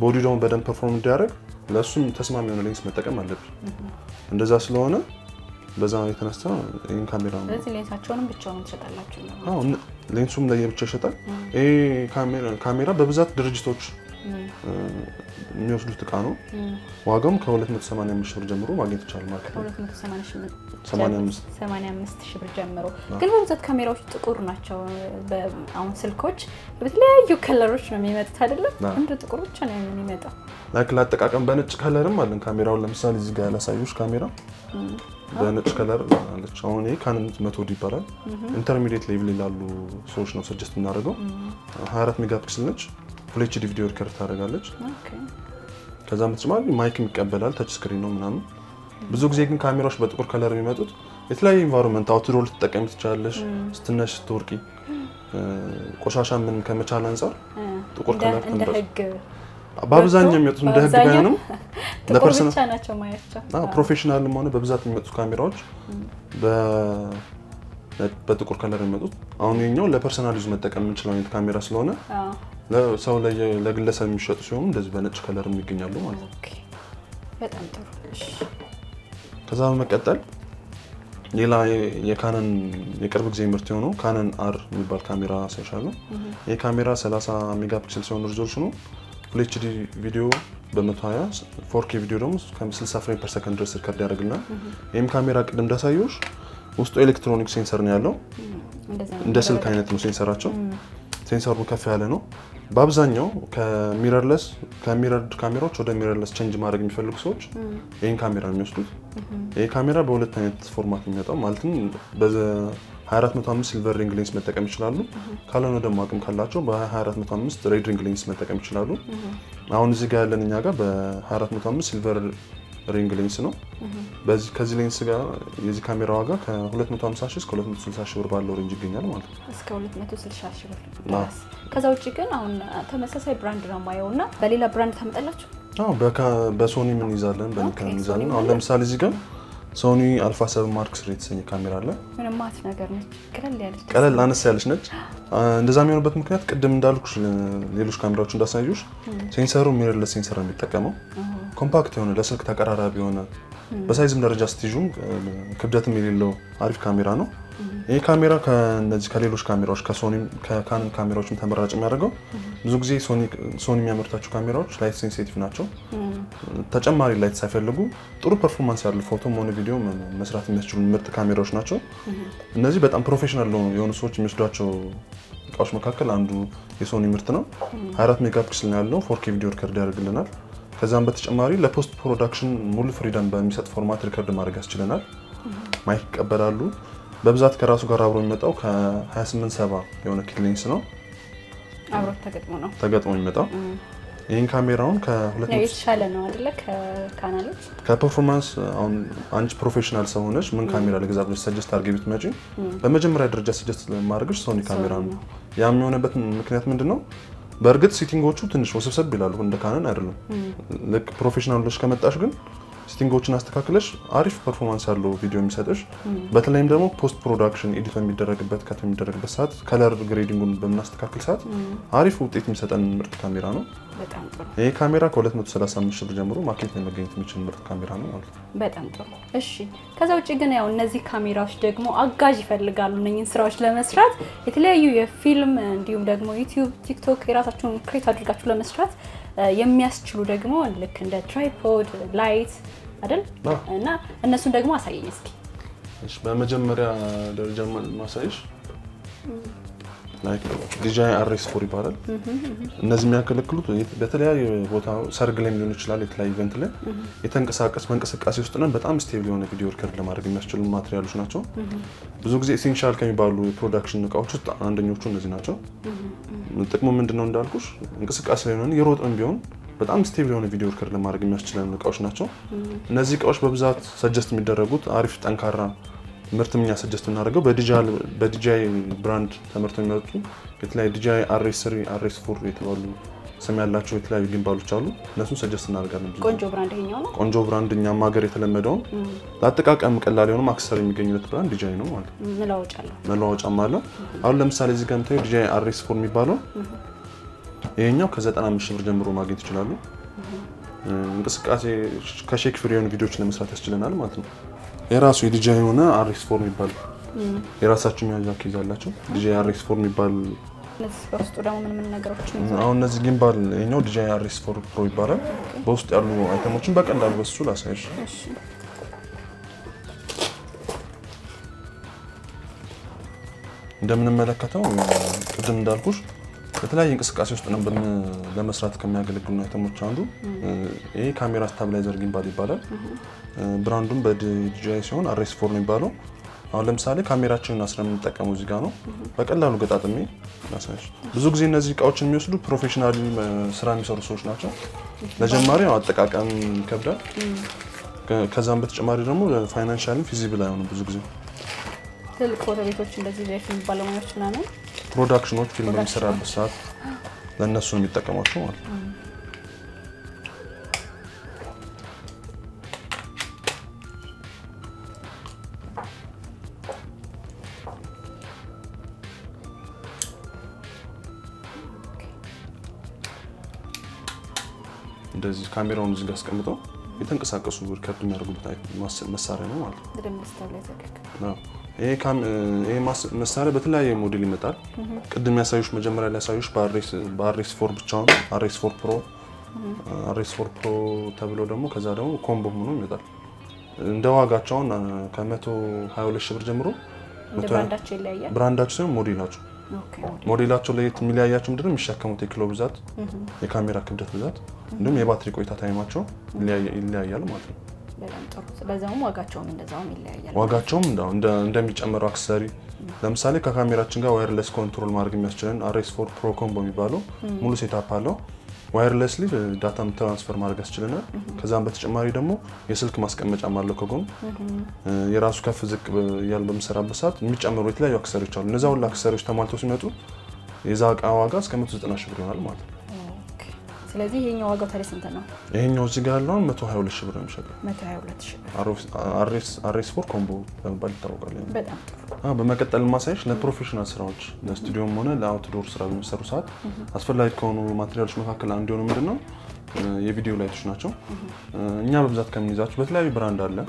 ቦዲው ደግሞ በደንብ ፐርፎርም እንዲያደርግ ለእሱም ተስማሚ የሆነ ሌንስ መጠቀም አለብን። እንደዛ ስለሆነ በዛ የተነሳ ይሄን ካሜራ ነው። ስለዚህ ሌንሳቸውንም ብቻውን ትሸጣላችሁ? አዎ ሌንሱም ለየብቻ ይሸጣል። ይሄ ካሜራ በብዛት ድርጅቶች የሚወስዱት እቃ ነው። ዋጋውም ከ285 ሺህ ብር ጀምሮ ማግኘት ይቻላል ማለት ነው። 285 ሺህ ብር ጀምሮ። ግን በብዛት ካሜራዎች ጥቁር ናቸው። አሁን ስልኮች በተለያዩ ከለሮች ነው የሚመጡት አይደለም? እንደ ጥቁር ብቻ ነው የሚመጣው። ለአጠቃቀም በነጭ ከለርም አለን ካሜራውን። ለምሳሌ እዚህ ጋር ያላሳዩሽ ካሜራ በነጭ ከለር አለች። አሁን ይሄ ካኖን 100D ይባላል። ኢንተርሚዲየት ሌቭል ላሉ ሰዎች ነው ሰጀስት የምናደርገው። 24 ሜጋፒክሰል ነች። ፉል ኤችዲ ቪዲዮ ሪከርድ ታደርጋለች። ከዛም በተጨማሪ ማይክም ይቀበላል። ታች ስክሪን ነው ምናምን። ብዙ ጊዜ ግን ካሜራዎች በጥቁር ከለር የሚመጡት የተለያየ ኢንቫይሮንመንት አውትዶር ልትጠቀሚ ትችላለሽ። ስትነሽ ስትወርቂ ቆሻሻ ምን ከመቻል አንፃር ጥቁር ከለር በአብዛኛው የሚመጡት እንደ ህግ ባይሆንም ለፐርሰናል ብቻ ናቸው ማያቸው። ፕሮፌሽናልም ሆነ በብዛት የሚመጡት ካሜራዎች በጥቁር ከለር የሚመጡት። አሁን የኛው ለፐርሰናል ዩዝ መጠቀም የምንችለው አይነት ካሜራ ስለሆነ ለሰው ለግለሰብ የሚሸጡ ሲሆኑ እንደዚህ በነጭ ከለር የሚገኛሉ ማለት ነው። ኦኬ በጣም ጥሩ። ከዛ በመቀጠል ሌላ የካኖን የቅርብ ጊዜ ምርት የሆነው ካኖን R የሚባል ካሜራ ሳይሻል ነው። ይሄ ካሜራ 30 ሜጋፒክሰል ሲሆን ሪዞሉሽኑ ፉል ኤችዲ ቪዲዮ በ120 4K ቪዲዮ ደግሞ ከ60 ፍሬም ፐር ሰከንድ ድረስ ሪከርድ ያደርግልናል። ይህም ካሜራ ቅድም እንዳሳየሁሽ ውስጡ ኤሌክትሮኒክ ሴንሰር ነው ያለው። እንደ ስልክ አይነት ነው ሴንሰራቸው። ሴንሰሩ ከፍ ያለ ነው። በአብዛኛው ከሚረርለስ ካሜራዎች ወደ ሚረርለስ ቼንጅ ማድረግ የሚፈልጉ ሰዎች ይህን ካሜራ የሚወስዱት። ይህ ካሜራ በሁለት አይነት ፎርማት የሚመጣው ማለትም በ2405 ሲልቨር ሪንግ ሌንስ መጠቀም ይችላሉ። ካልሆነ ደግሞ አቅም ካላቸው በ2405 ሬድ ሪንግ ሌንስ መጠቀም ይችላሉ። አሁን እዚህ ጋር ያለን እኛ ጋር በ2405 ሲልቨር ሪንግ ሌንስ ነው። ከዚህ ሌንስ ጋር የዚህ ካሜራ ዋጋ ከ250 ሺህ እስከ 260 ሺህ ብር ባለው ሬንጅ ይገኛል ማለት ነው። እስከ 260 ሺህ ብር ድረስ። ከዛ ውጪ ግን አሁን ተመሳሳይ ብራንድ ነው የማየው እና በሌላ ብራንድ ታመጣላችሁ? አዎ በሶኒ ምን ይዛለን፣ በኒኮን ይዛለን። አሁን ለምሳሌ እዚህ ጋር ሶኒ አልፋ 7 ማርክ 3 የተሰኘ ካሜራ አለ። ምንም ማት ነገር ነች፣ ቀለል አነስ ያለች ነች። እንደዛ የሚሆንበት ምክንያት ቅድም እንዳልኩሽ ሌሎች ካሜራዎች እንዳሳዩሽ ሴንሰሩ ሚረርለስ ሴንሰር ነው የሚጠቀመው። ኮምፓክት የሆነ ለስልክ ተቀራራቢ የሆነ በሳይዝም ደረጃ ስትይዙም ክብደትም የሌለው አሪፍ ካሜራ ነው። ይህ ካሜራ ከነዚህ ከሌሎች ካሜራዎች ከካኖን ካሜራዎችም ተመራጭ የሚያደርገው ብዙ ጊዜ ሶኒ የሚያመርታቸው ካሜራዎች ላይት ሴንሲቲቭ ናቸው። ተጨማሪ ላይት ሳይፈልጉ ጥሩ ፐርፎርማንስ ያለው ፎቶም ሆነ ቪዲዮ መስራት የሚያስችሉ ምርጥ ካሜራዎች ናቸው። እነዚህ በጣም ፕሮፌሽናል የሆኑ ሰዎች የሚወስዷቸው እቃዎች መካከል አንዱ የሶኒ ምርት ነው። 24 ሜጋፒክሰል ነው ያለው። 4K ቪዲዮ ሪከርድ ያደርግልናል። ከዛም በተጨማሪ ለፖስት ፕሮዳክሽን ሙሉ ፍሪደም በሚሰጥ ፎርማት ሪከርድ ማድረግ ያስችለናል። ማይክ ይቀበላሉ። በብዛት ከራሱ ጋር አብሮ የሚመጣው ከ2870 የሆነ ኪት ሌንስ ነው አብሮ ተገጥሞ የሚመጣው። ይህን ካሜራውን የተሻለ ነው አይደለ? ከካናሎች ከፐርፎርማንስ አሁን አንቺ ፕሮፌሽናል ሰው ሆነሽ ምን ካሜራ ለግዛት ሰጀስት አድርገሽ ብትመጪ በመጀመሪያ ደረጃ ሰጀስት ማድረግሽ ሶኒ ካሜራ ነው። ያ የሚሆነበት ምክንያት ምንድነው? በእርግጥ ሴቲንጎቹ ትንሽ ወሰብሰብ ይላሉ፣ እንደ ካነን አይደለም። ልክ ፕሮፌሽናሎች ከመጣሽ ግን ሴቲንጎችን አስተካክለሽ አሪፍ ፐርፎርማንስ ያለው ቪዲዮ የሚሰጥሽ፣ በተለይም ደግሞ ፖስት ፕሮዳክሽን ኤዲት በሚደረግበት ከት በሚደረግበት ሰዓት ከለር ግሬዲንጉን በምናስተካክል ሰዓት አሪፍ ውጤት የሚሰጠን ምርጥ ካሜራ ነው። በጣም ጥሩ። ይሄ ካሜራ ከ235 ሺህ ብር ጀምሮ ማርኬት ላይ መገኘት የሚችል ምርጥ ካሜራ ነው ማለት ነው። በጣም ጥሩ። እሺ፣ ከዛ ውጪ ግን ያው እነዚህ ካሜራዎች ደግሞ አጋዥ ይፈልጋሉ እነኚህን ስራዎች ለመስራት የተለያዩ የፊልም እንዲሁም ደግሞ ዩቲዩብ፣ ቲክቶክ የራሳቸውን ክሬት አድርጋችሁ ለመስራት የሚያስችሉ ደግሞ ልክ እንደ ትራይፖድ፣ ላይት አይደል? እና እነሱን ደግሞ አሳየኝ እስኪ። እሺ፣ በመጀመሪያ ደረጃ ማሳየሽ ላይክ DJI RS4 ይባላል። እነዚህ የሚያገለግሉት በተለያየ ቦታ ሰርግ ላይ ሊሆን ይችላል፣ የተለያየ ኢቨንት ላይ በእንቅስቃሴ ውስጥ ነን በጣም ስቴብል የሆነ ቪዲዮ ሪከርድ ለማድረግ የሚያስችሉ ማቴሪያሎች ናቸው። ብዙ ጊዜ ኤሴንሻል ከሚባሉ የፕሮዳክሽን እቃዎች ውስጥ አንደኞቹ እነዚህ ናቸው። ጥቅሙ ምንድነው እንዳልኩሽ እንቅስቃሴ ላይ ሆነን የሮጥን ቢሆን በጣም ስቴብል የሆነ ቪዲዮ ሪከርድ ለማድረግ የሚያስችለን እቃዎች ናቸው። እነዚህ እቃዎች በብዛት ሰጀስት የሚደረጉት አሪፍ ጠንካራ ምርት ምኛ ሰጀስት እናደርገው በዲጂአይ ብራንድ ተመርተው የሚመጡ የተለያዩ DJI RS3 RS4 የተባሉ ስም ያላቸው የተለያዩ ጊምባሎች አሉ። እነሱን ሰጀስት እናደርጋለን። ቆንጆ ብራንድ ይሄኛው ነው። ቆንጆ ብራንድ እኛም ሀገር የተለመደው ለአጠቃቀም ቀላል የሆነ አክሰሰሪ የሚገኝለት ብራንድ DJI ነው ማለት ነው። መለዋወጫም አለ። አሁን ለምሳሌ እዚህ ጋር የምታየው DJI RS4 የሚባለው ይሄኛው ከ95 ሺህ ብር ጀምሮ ማግኘት ይችላሉ። እንቅስቃሴ ከሼክ ፍሪ የሆኑ ቪዲዮዎች ለመስራት ያስችለናል ማለት ነው። የራሱ የDJI የሆነ RS4 የሚባል የራሳቸው የሚያዣ ኬዝ አላቸው። DJI RS4 የሚባል በውስጡ ደግሞ ምን ነገሮችን ይዟል? አሁን እነዚህ ጊምባል ይሄኛው DJI RS4 Pro ይባላል። በውስጥ ያሉ አይተሞችን በቀላሉ በሱ ላሳይሽ። እሺ፣ እንደምንመለከተው ቅድም እንዳልኩሽ በተለያየ እንቅስቃሴ ውስጥ ነው ለመስራት ከሚያገለግሉ አይተሞች አንዱ ይሄ ካሜራ ስታብላይዘር ጊምባል ይባላል። ብራንዱም በDJI ሲሆን RS4 ነው የሚባለው። አሁን ለምሳሌ ካሜራችንን አስረን የምንጠቀመው እዚህ ጋር ነው። በቀላሉ ገጣጥሜ ላሳይሽ። ብዙ ጊዜ እነዚህ እቃዎችን የሚወስዱ ፕሮፌሽናሊ ስራ የሚሰሩ ሰዎች ናቸው። ለጀማሪ አጠቃቀም ይከብዳል። ከዛም በተጨማሪ ደግሞ ፋይናንሻሊ ፊዚብል አይሆንም። ብዙ ጊዜ ትልቅ ፎቶ ቤቶች እንደዚህ የፊልም ባለሙያዎች ምናምን ፕሮዳክሽኖች ፊልም በሚሰራበት ሰዓት ለእነሱ ነው የሚጠቀሟቸው ማለት ነው። እንደዚህ ካሜራውን እዚህ ጋር አስቀምጠው የተንቀሳቀሱ ሪከርድ የሚያደርጉበት መሳሪያ ነው ማለት ነው። ይሄ መሳሪያ በተለያየ ሞዴል ይመጣል። ቅድም ያሳዩሽ መጀመሪያ ላይ ያሳዩሽ በRS4 ብቻውን RS4 Pro ተብሎ ደግሞ ከዛ ደግሞ ኮምቦ ሆኖ ይመጣል። እንደ ዋጋቸውን ከ122 ሺህ ብር ጀምሮ ብራንዳቸው ሳይሆን ሞዴላቸው ሞዴላቸው ለየት የሚለያያቸው ምንድነው? የሚሸከሙት የኪሎ ብዛት፣ የካሜራ ክብደት ብዛት እንዲሁም የባትሪ ቆይታ ታይማቸው ይለያያል ማለት ነው። በጣም ጥሩ። ስለዚህም ዋጋቸውም እንደዛውም ይለያያል። ዋጋቸውም እንደሚጨምረው አክሰሰሪ ለምሳሌ ከካሜራችን ጋር ዋየርለስ ኮንትሮል ማድረግ የሚያስችለን RS4 Pro ኮምቦ የሚባለው ሙሉ ሴታፕ አለው። ዋየርለስሊ ዳታ ትራንስፈር ማድረግ ያስችለናል። ከዛም በተጨማሪ ደግሞ የስልክ ማስቀመጫም አለው ከጎን። የራሱ ከፍ ዝቅ እያለ በምሰራበት ሰዓት የሚጨምሩ የተለያዩ አክሰሰሪዎች አሉ። እነዛ ሁሉ አክሰሰሪዎች ተሟልተው ሲመጡ የዛ እቃ ዋጋ እስከ 190 ሺህ ብር ይሆናል ማለት ነው። ስለዚህ ይሄኛው ዋጋው ታዲያ ስንት ነው? ይሄኛው እዚህ ጋር ያለው 122 ሺህ ብር ነው የሚሸጠው። 122 ሺህ ብር RS4 ኮምቦ በመባል ይታወቃል። በጣም ጥሩ። በመቀጠል ማሳየሽ ለፕሮፌሽናል ስራዎች ለስቱዲዮም ሆነ ለአውትዶር ስራ በሚሰሩ ሰዓት አስፈላጊ ከሆኑ ማቴሪያሎች መካከል አንዱ የሆነው ምንድነው? የቪዲዮ ላይቶች ናቸው። እኛ በብዛት ከምንይዛቸው በተለያዩ ብራንድ አለ።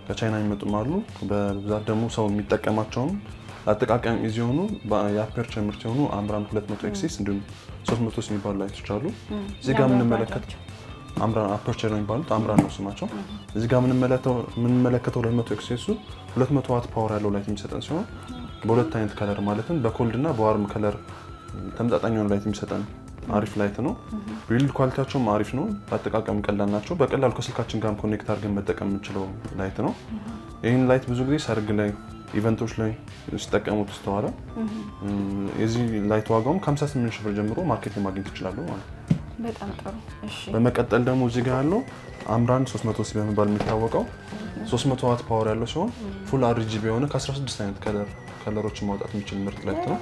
ከቻይና የሚመጡም አሉ። በብዛት ደግሞ ሰው የሚጠቀማቸውን አጠቃቀም ኢዚ የሆኑ የአፐርቸር ምርት የሆኑ አምራን 200 ኤክሲስ እንዲሁም 300 የሚባሉ ላይቶች አሉ። እዚህ ጋር የምንመለከተው አምራን አፐርቸር ነው የሚባሉት፣ አምራን ነው ስማቸው። እዚህ ጋር የምንመለከተው 200 ኤክሲሱ 200 ዋት ፓወር ያለው ላይት የሚሰጠን ሲሆን በሁለት አይነት ከለር ማለትም በኮልድ እና በዋርም ከለር ተመጣጣኝ የሆነ ላይት የሚሰጠን አሪፍ ላይት ነው። ቢልድ ኳሊቲያቸውም አሪፍ ነው። በአጠቃቀም ቀላል ናቸው። በቀላሉ ከስልካችን ጋር ኮኔክት አድርገን መጠቀም የምንችለው ላይት ነው። ይህን ላይት ብዙ ጊዜ ሰርግ ላይ ኢቨንቶች ላይ ሲጠቀሙት ይስተዋላል። የዚህ ላይት ዋጋውም ከ58 ሺህ ብር ጀምሮ ማርኬት ማግኘት ይችላሉ ማለት ነው። በጣም ጥሩ። እሺ በመቀጠል ደግሞ እዚህ ጋር ያለው አምራን 300 ሲ በመባል የሚታወቀው 300 ዋት ፓወር ያለው ሲሆን ፉል RGB የሆነ ከ16 አይነት ከለሮችን ማውጣት የሚችል ምርጥ ላይት ነው።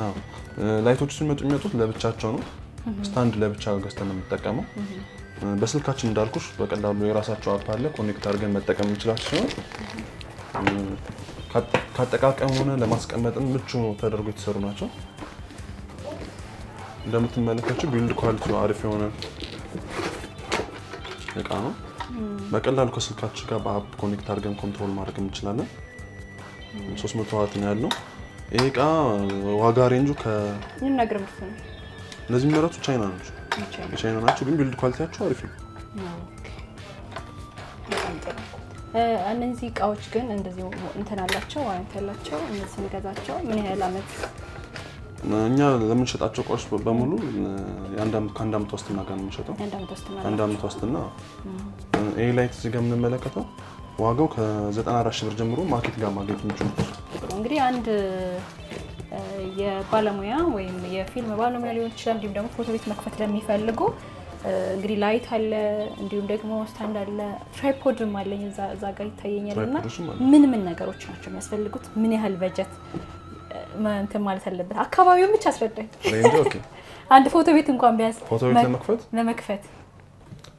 አዎ ላይቶቹ ሲመጡ የሚመጡት ለብቻቸው ነው። ስታንድ ለብቻ ገዝተን ነው የምንጠቀመው። በስልካችን እንዳልኩሽ በቀላሉ የራሳቸው አፕ አለ ኮኔክት አድርገን መጠቀም እንችላለን ሲሆን ካጠቃቀም ሆነ ለማስቀመጥም ምቹ ተደርጎ የተሰሩ ናቸው። እንደምትመለከቱት ቢልድ ኳሊቲው አሪፍ የሆነ እቃ ነው። በቀላሉ ከስልካችን ጋር በአፕ ኮኔክት አድርገን ኮንትሮል ማድረግ እንችላለን። 300 ዋት ነው ያለው። ይሄ እቃ ዋጋ ሬንጁ ምን ነገር ነው? እነዚህ የሚመረቱ ቻይና ናቸው ግን ቢልድ ኳሊቲያቸው አሪፍ ነው። እነዚህ እቃዎች ግን እንደዚህ እንትን አላቸው ዋራንቲ ያላቸው እነዚህ ስንገዛቸው ምን ያህል አመት? እኛ ለምንሸጣቸው እቃዎች በሙሉ ከአንድ አመት ዋስትና ጋር ነው የምንሸጠው። አንድ አመት ዋስትና። ይሄ ላይት እዚህ ጋር የምንመለከተው ዋጋው ከ94 ሺህ ብር ጀምሮ ማርኬት ጋር ማግኘት የምንችሉት። እንግዲህ አንድ የባለሙያ ወይም የፊልም ባለሙያ ሊሆን ይችላል እንዲሁም ደግሞ ፎቶ ቤት መክፈት ለሚፈልጉ እንግዲህ ላይት አለ እንዲሁም ደግሞ ስታንድ አለ ትራይፖድም አለኝ እዛ ጋር ይታየኛልና ምን ነገሮች ናቸው የሚያስፈልጉት? ምን ያህል በጀት እንትን ማለት አለበት? አካባቢው ብቻ አስረዳኝ። ኦኬ አንድ ፎቶ ቤት እንኳን ቢያንስ ፎቶ ቤት ለመክፈት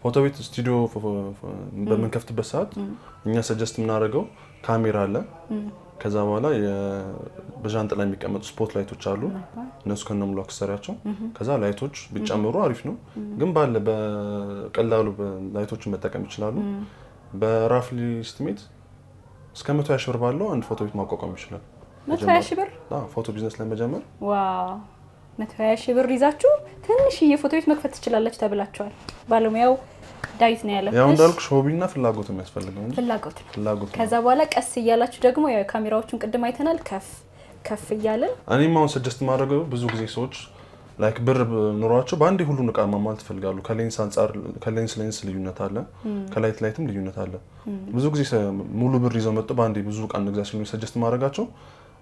ፎቶ ቤት ስቱዲዮ በምንከፍትበት ሰዓት እኛ ሰጀስት የምናደርገው ካሜራ አለ። ከዛ በኋላ በጃንጥላ የሚቀመጡ ስፖት ላይቶች አሉ። እነሱ ከነሙሉ አክሰሰሪያቸው። ከዛ ላይቶች ቢጨምሩ አሪፍ ነው፣ ግን በቀላሉ ላይቶችን መጠቀም ይችላሉ። በራፍሊ ስቲሜት እስከ 120 ሺህ ብር ባለው አንድ ፎቶ ቤት ማቋቋም ይችላል። 120 ሺህ ብር? ፎቶ ቢዝነስ ለመጀመር ዋው! 120 ሺህ ብር ይዛችሁ ትንሽዬ ፎቶ ቤት መክፈት ትችላላችሁ ተብላችኋል። ባለሙያው ዳዊት ነው ያለው። ያው እንዳልኩሽ ሆቢና ፍላጎት የሚያስፈልገው እንጂ ፍላጎት። ከዛ በኋላ ቀስ እያላችሁ ደግሞ ያው ካሜራዎቹን ቅድም አይተናል ከፍ እያለን እኔም አሁን ሰጀስት ማድረገው ብዙ ጊዜ ሰዎች ላይክ ብር ኑሯቸው በአንዴ ሁሉን እቃ ማሟላት ይፈልጋሉ። ከሌንስ አንፃር ከሌንስ ልዩነት አለ፣ ከላይትም ልዩነት አለ። ብዙ ጊዜ ሙሉ ብር ይዘው መጥተው በአንዴ ብዙ እቃ እንግዛ ሲሉ ሰጀስት ማድረጋቸው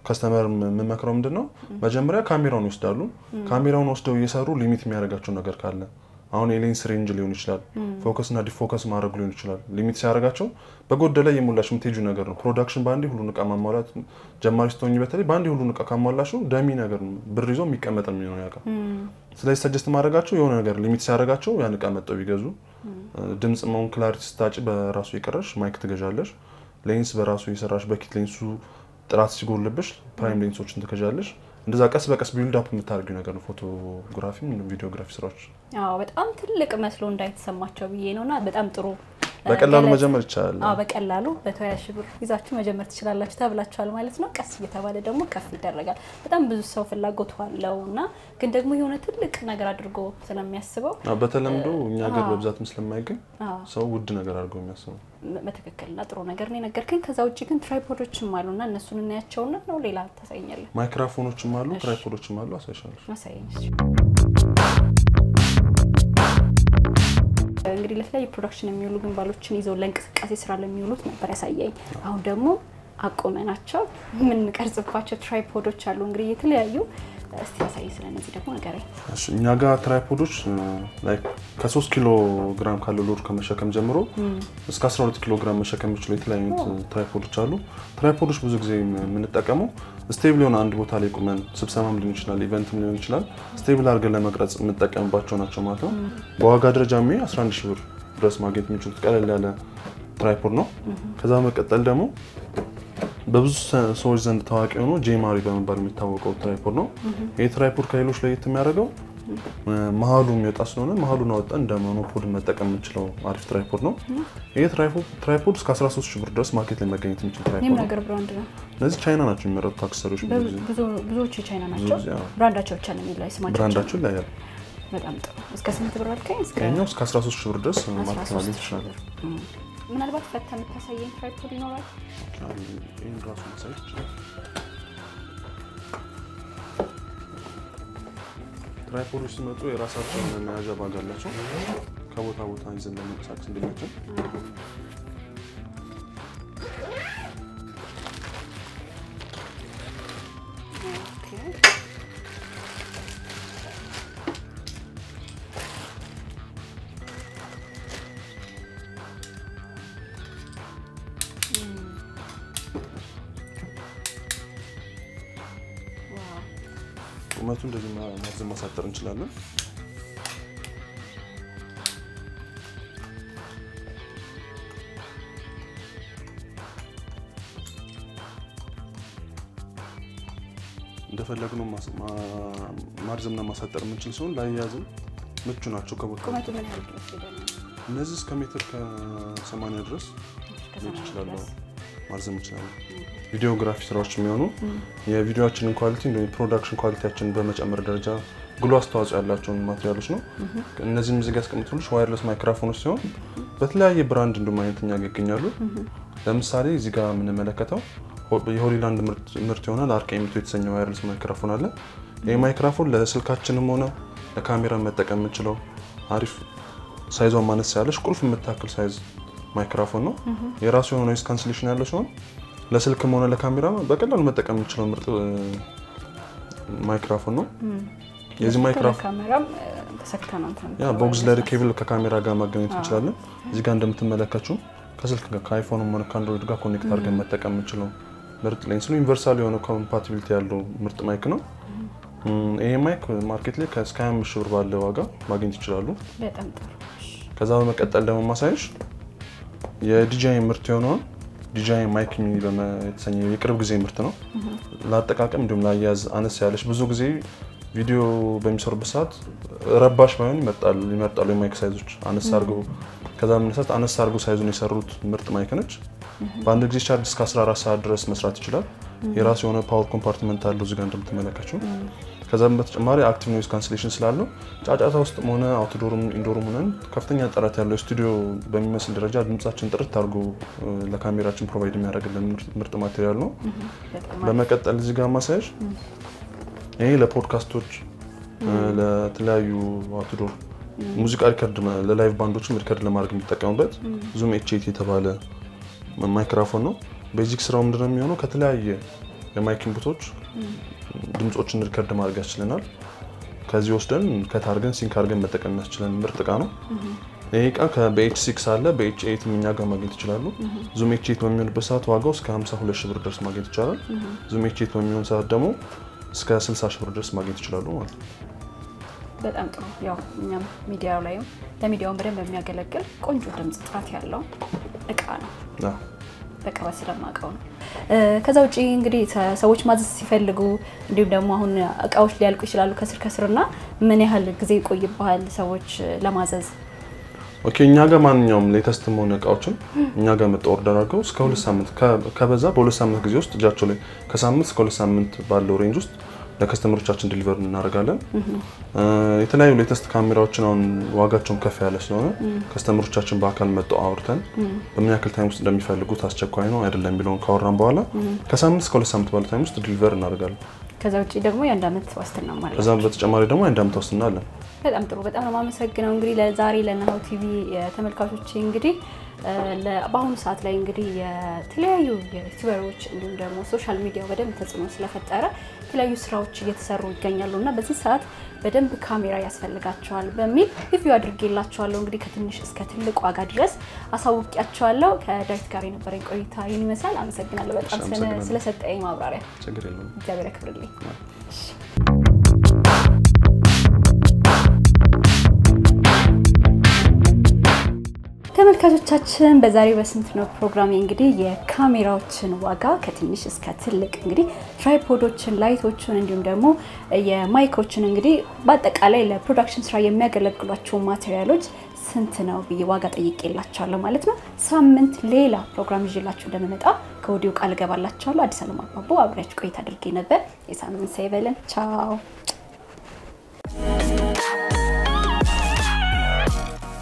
ከስተመር የምመክረው ምንድነው መጀመሪያ ካሜራውን ይወስዳሉ። ካሜራውን ወስደው እየሰሩ ሊሚት የሚያደርጋቸው ነገር ካለ አሁን የሌንስ ሬንጅ ሊሆን ይችላል፣ ፎከስ እና ዲፎከስ ማድረግ ሊሆን ይችላል። ሊሚት ሲያደርጋቸው በጎደለ የሞላሽ የምትሄጁ ነገር ነው። ፕሮዳክሽን ባንዲ ሁሉን እቃ ማሟላት ጀማሪ ስትሆኚ በተለይ ባንዲ ሁሉን እቃ ካሟላሽው ደሚ ነገር ነው፣ ብር ይዞ የሚቀመጥ ነው የሚሆነው ያውቃ። ስለዚህ ሰጀስት ማድረጋቸው የሆነ ነገር ሊሚት ሲያደርጋቸው ያን እቃ መጥተው ቢገዙ። ድምጽ መሆን ክላሪቲ ስታጭ በራሱ ይቀርሽ ማይክ ትገዣለሽ። ሌንስ በራሱ ይሰራሽ በኪት ሌንሱ ጥራት ሲጎልብሽ ፕራይም ሌንሶችን ትገዣለሽ። እንደዛ ቀስ በቀስ ቢልድ አፕ የምታደርጊው ነገር ነው ፎቶግራፊ ቪዲዮግራፊ ስራዎች። አዎ በጣም ትልቅ መስሎ እንዳይተሰማቸው ብዬ ነውና በጣም ጥሩ በቀላሉ መጀመር ይቻላል። በቀላሉ በ120 ሺህ ብር ይዛችሁ መጀመር ትችላላችሁ ተብላችኋል ማለት ነው። ቀስ እየተባለ ደግሞ ከፍ ይደረጋል። በጣም ብዙ ሰው ፍላጎት አለውና ግን ደግሞ የሆነ ትልቅ ነገር አድርጎ ስለሚያስበው በተለምዶ እኛ ሀገር በብዛትም ስለማይገኝ ሰው ውድ ነገር አድርጎ የሚያስበው በትክክልና ጥሩ ነገር ነው የነገርከኝ። ከዛ ውጪ ግን ትራይፖዶችም አሉና እነሱን እናያቸውና ነው ሌላ ታሳየኛለህ? ማይክሮፎኖችም አሉ ትራይፖዶችም አሉ። አሳይሻለሁ። እንግዲህ ለተለያዩ ፕሮዳክሽን የሚውሉ ግንባሎችን ይዘው ለእንቅስቃሴ ስራ ለሚውሉት ነበር ያሳየኝ። አሁን ደግሞ አቆመናቸው የምንቀርጽባቸው ትራይፖዶች አሉ። እንግዲህ የተለያዩ እስቲ ያሳይ ስለነዚህ ደግሞ ነገረኝ። እሺ እኛ ጋር ትራይፖዶች ላይክ ከ3 ኪሎ ግራም ካለው ሎድ ከመሸከም ጀምሮ እስከ 12 ኪሎ ግራም መሸከም የሚችሉ የተለያዩ ትራይፖዶች አሉ። ትራይፖዶች ብዙ ጊዜ የምንጠቀመው ስቴብል የሆነ አንድ ቦታ ላይ ቁመን ስብሰባም ሊሆን ይችላል ኢቨንትም ሊሆን ይችላል ስቴብል አድርገን ለመቅረጽ የምንጠቀምባቸው ናቸው ማለት ነው። በዋጋ ደረጃ 11 ሺህ ብር ድረስ ማግኘት የሚችሉት ቀለል ያለ ትራይፖድ ነው። ከዛ መቀጠል ደግሞ በብዙ ሰዎች ዘንድ ታዋቂ ሆኖ ጄማሪ በመባል የሚታወቀው ትራይፖድ ነው። ይሄ ትራይፖድ ከሌሎች ለየት የሚያደርገው መሀሉ የሚወጣ ስለሆነ መሀሉን አወጣን እንደ ሞኖፖድ መጠቀም የምንችለው አሪፍ ትራይፖድ ነው። ይሄ ትራይፖድ እስከ 13 ሺህ ብር ድረስ ማርኬት ላይ መገኘት የሚችል ትራይፖድ ነው። ነገር ብራንድ ነው። እነዚህ ቻይና ናቸው የሚመረቱት አክሰሰሪዎች ብዙዎቹ ቻይና ናቸው። ብራንዳቸው ብቻ ነው የሚለው ስማቸው ብራንዳቸው ይለያል። በጣም ጥሩ። እስከ ስንት ብር አልከኝ? እስከ 13 ሺህ ብር ድረስ ማርኬት ማግኘት ይችላል። ምናልባት ፈታ የምታሳየኝ ትራይፖድ ይኖራል? ይሄን ራሱ ማሳየት ይችላል። ትራይፖዶች ሲመጡ የራሳቸውን መያዣ ባግ አላቸው። ከቦታ ቦታ ይዘን ለመንቀሳቀስ እንዲመችን ቁመቱ እንደዚህ ማርዘም ማሳጠር እንችላለን። እንደፈለግነው ማርዘምና ማሳጠር የምንችል ሲሆን ላያያዝም ምቹ ናቸው። ከቦታ ቁመቱ ምን ያህል ድረስ ይደርሳል? እነዚህ እስከ ሜትር ከ80 ድረስ ይችላሉ ማርዘም ይችላሉ። ቪዲዮግራፊ ስራዎች የሚሆኑ የቪዲዮአችንን ኳሊቲ እንደ ፕሮዳክሽን ኳሊቲያችንን በመጨመር ደረጃ ጉልህ አስተዋጽኦ ያላቸውን ማቴሪያሎች ነው። እነዚህም እዚህ ጋር ያስቀምጡልሽ ዋየርለስ ማይክሮፎኖች ሲሆን በተለያየ ብራንድ እንደማይነትኛ ያገኛሉ። ለምሳሌ እዚህ ጋር የምንመለከተው የሆሊላንድ ምርት የሆነ ለአርኬሚቶ የተሰኘ ዋየርለስ ማይክሮፎን አለ። ይህ ማይክሮፎን ለስልካችንም ሆነ ለካሜራ መጠቀም የምንችለው አሪፍ ሳይዟን ማነስ ያለች ቁልፍ የምታክል ሳይዝ ማይክሮፎን ነው። የራሱ የሆነ ኖይዝ ካንስሌሽን ያለው ሲሆን ለስልክም ሆነ ለካሜራ በቀላሉ መጠቀም የምንችለው ምርጥ ማይክሮፎን ነው። የዚህ ማይክሮፎን ካሜራም ተሰክተናል ያ በኦግዚለሪ ኬብል ከካሜራ ጋር ማገናኘት እንችላለን። እዚህ ጋር እንደምትመለከቱ ከስልክ ጋር ከአይፎንም ሆነ ከአንድሮይድ ጋር ኮኔክት አድርገን መጠቀም የምንችለው ምርጥ ሌንስ ነው። ዩኒቨርሳል የሆነ ኮምፓቲቢሊቲ ያለው ምርጥ ማይክ ነው። ይሄ ማይክ ማርኬት ላይ እስከ 25 ሺህ ብር ባለ ዋጋ ማግኘት ይችላሉ። በጣም ጥሩ። ከዛ በመቀጠል ደግሞ ማሳየሽ የዲጂአይ ምርት የሆነውን ዲጂአይ ማይክ ሚኒ የተሰኘ የቅርብ ጊዜ ምርት ነው። ለአጠቃቀም እንዲሁም ላያያዝ አነስ ያለች ብዙ ጊዜ ቪዲዮ በሚሰሩበት ሰዓት ረባሽ ባይሆን ይመርጣሉ የማይክ ሳይዞች አነስ አድርገው ከዛ በመነሳት አነስ አድርገው ሳይዙን የሰሩት ምርጥ ማይክ ነች። በአንድ ጊዜ ቻርጅ እስከ 14 ሰዓት ድረስ መስራት ይችላል። የራሱ የሆነ ፓወር ኮምፓርትመንት አለው እዚህ ጋር እንደምትመለከቱ። ከዛም በተጨማሪ አክቲቭ ኖይዝ ካንስሌሽን ስላለው ጫጫታ ውስጥም ሆነ አውትዶርም ኢንዶርም ሆነን ከፍተኛ ጥራት ያለው ስቱዲዮ በሚመስል ደረጃ ድምጻችን ጥርት አድርጎ ለካሜራችን ፕሮቫይድ የሚያደርግልን ምርጥ ማቴሪያል ነው። በመቀጠል እዚህ ጋር ማሳየሽ ይሄ ለፖድካስቶች ለተለያዩ አውትዶር ሙዚቃ ሪከርድ ለላይቭ ባንዶችም ሪከርድ ለማድረግ የሚጠቀሙበት ዙም ኤች8 የተባለ ማይክሮፎን ነው። ቤዚክ ስራው ምንድነው የሚሆነው ከተለያየ የማይክ ኢንፑቶች ድምጾችን ሪከርድ ማድረግ ያስችለናል። ከዚህ ወስደን ከታርገን ሲንክ አድርገን መጠቀም ያስችለን ምርጥ እቃ ነው። ይሄ እቃ በኤች6 አለ በኤች8 እኛ ጋር ማግኘት ይችላሉ። ዙም ኤች8 በሚሆንበት ሰዓት ዋጋው እስከ 52 ሺህ ብር ድረስ ማግኘት ይቻላል። ዙም ኤች8 በሚሆን ሰዓት ደግሞ እስከ 60 ሺህ ብር ድረስ ማግኘት ይችላሉ ማለት ነው። በጣም ጥሩ። ያው እኛም ሚዲያው ላይም ለሚዲያውን በደንብ የሚያገለግል ቆንጆ ድምጽ ጥራት ያለው እቃ ነው። በቅርበት ስለማውቀው ነው። ከዛ ውጪ እንግዲህ ሰዎች ማዘዝ ሲፈልጉ እንዲሁም ደግሞ አሁን እቃዎች ሊያልቁ ይችላሉ ከስርና ምን ያህል ጊዜ ይቆይባል ሰዎች ለማዘዝ? ኦኬ እኛ ጋር ማንኛውም ሌተስትም ሆነ እቃዎችን እኛ ጋር መጣ ኦርደር አድርገው እስከ 2 ሳምንት ከበዛ በ2 ሳምንት ጊዜ ውስጥ እጃቸው ላይ ከሳምንት እስከ 2 ሳምንት ባለው ሬንጅ ውስጥ ለከስተመሮቻችን ዲሊቨር እናደርጋለን። የተለያዩ ሌተስት ካሜራዎችን አሁን ዋጋቸውን ከፍ ያለ ስለሆነ ከስተመሮቻችን በአካል መጥተው አውርተን በምን ያክል ታይም ውስጥ እንደሚፈልጉት አስቸኳይ ነው አይደለም የሚለውን ካወራን በኋላ ከሳምንት እስከ 2 ሳምንት ባለው ታይም ውስጥ ዲሊቨር እናደርጋለን። ከዛ ውጪ ደግሞ የአንድ ዓመት ዋስትና ማለት ነው። ከዛ በተጨማሪ ደግሞ የአንድ ዓመት ዋስትና አለን። በጣም ጥሩ። በጣም ነው የማመሰግነው። እንግዲህ ለዛሬ ለናሁ ቲቪ ተመልካቾች እንግዲህ በአሁኑ ሰዓት ላይ እንግዲህ የተለያዩ ዩቲዩበሮች እንዲሁም ደግሞ ሶሻል ሚዲያው በደንብ ተጽዕኖ ስለፈጠረ የተለያዩ ስራዎች እየተሰሩ ይገኛሉ እና በዚህ ሰዓት በደንብ ካሜራ ያስፈልጋቸዋል በሚል ሪቪው አድርጌላቸዋለሁ። እንግዲህ ከትንሽ እስከ ትልቅ ዋጋ ድረስ አሳውቂያቸዋለሁ። ከዳዊት ጋር የነበረኝ ቆይታ ይህን ይመስላል። አመሰግናለሁ በጣም ስለሰጠኝ ማብራሪያ። እግዚአብሔር ያክብርልኝ። ተመልካቾቻችን በዛሬው በስንት ነው ፕሮግራሜ እንግዲህ የካሜራዎችን ዋጋ ከትንሽ እስከ ትልቅ እንግዲህ ትራይፖዶችን፣ ላይቶችን እንዲሁም ደግሞ የማይኮችን እንግዲህ በአጠቃላይ ለፕሮዳክሽን ስራ የሚያገለግሏቸው ማቴሪያሎች ስንት ነው ብዬ ዋጋ ጠይቄላችኋለሁ ማለት ነው። ሳምንት ሌላ ፕሮግራም ይዤላችሁ እንደምመጣ ከወዲሁ ቃል እገባላችኋለሁ። አዲስ አለም አባቦ አብሬያችሁ ቆይታ አድርጌ ነበር። የሳምንት ሰው ይበለን። ቻው።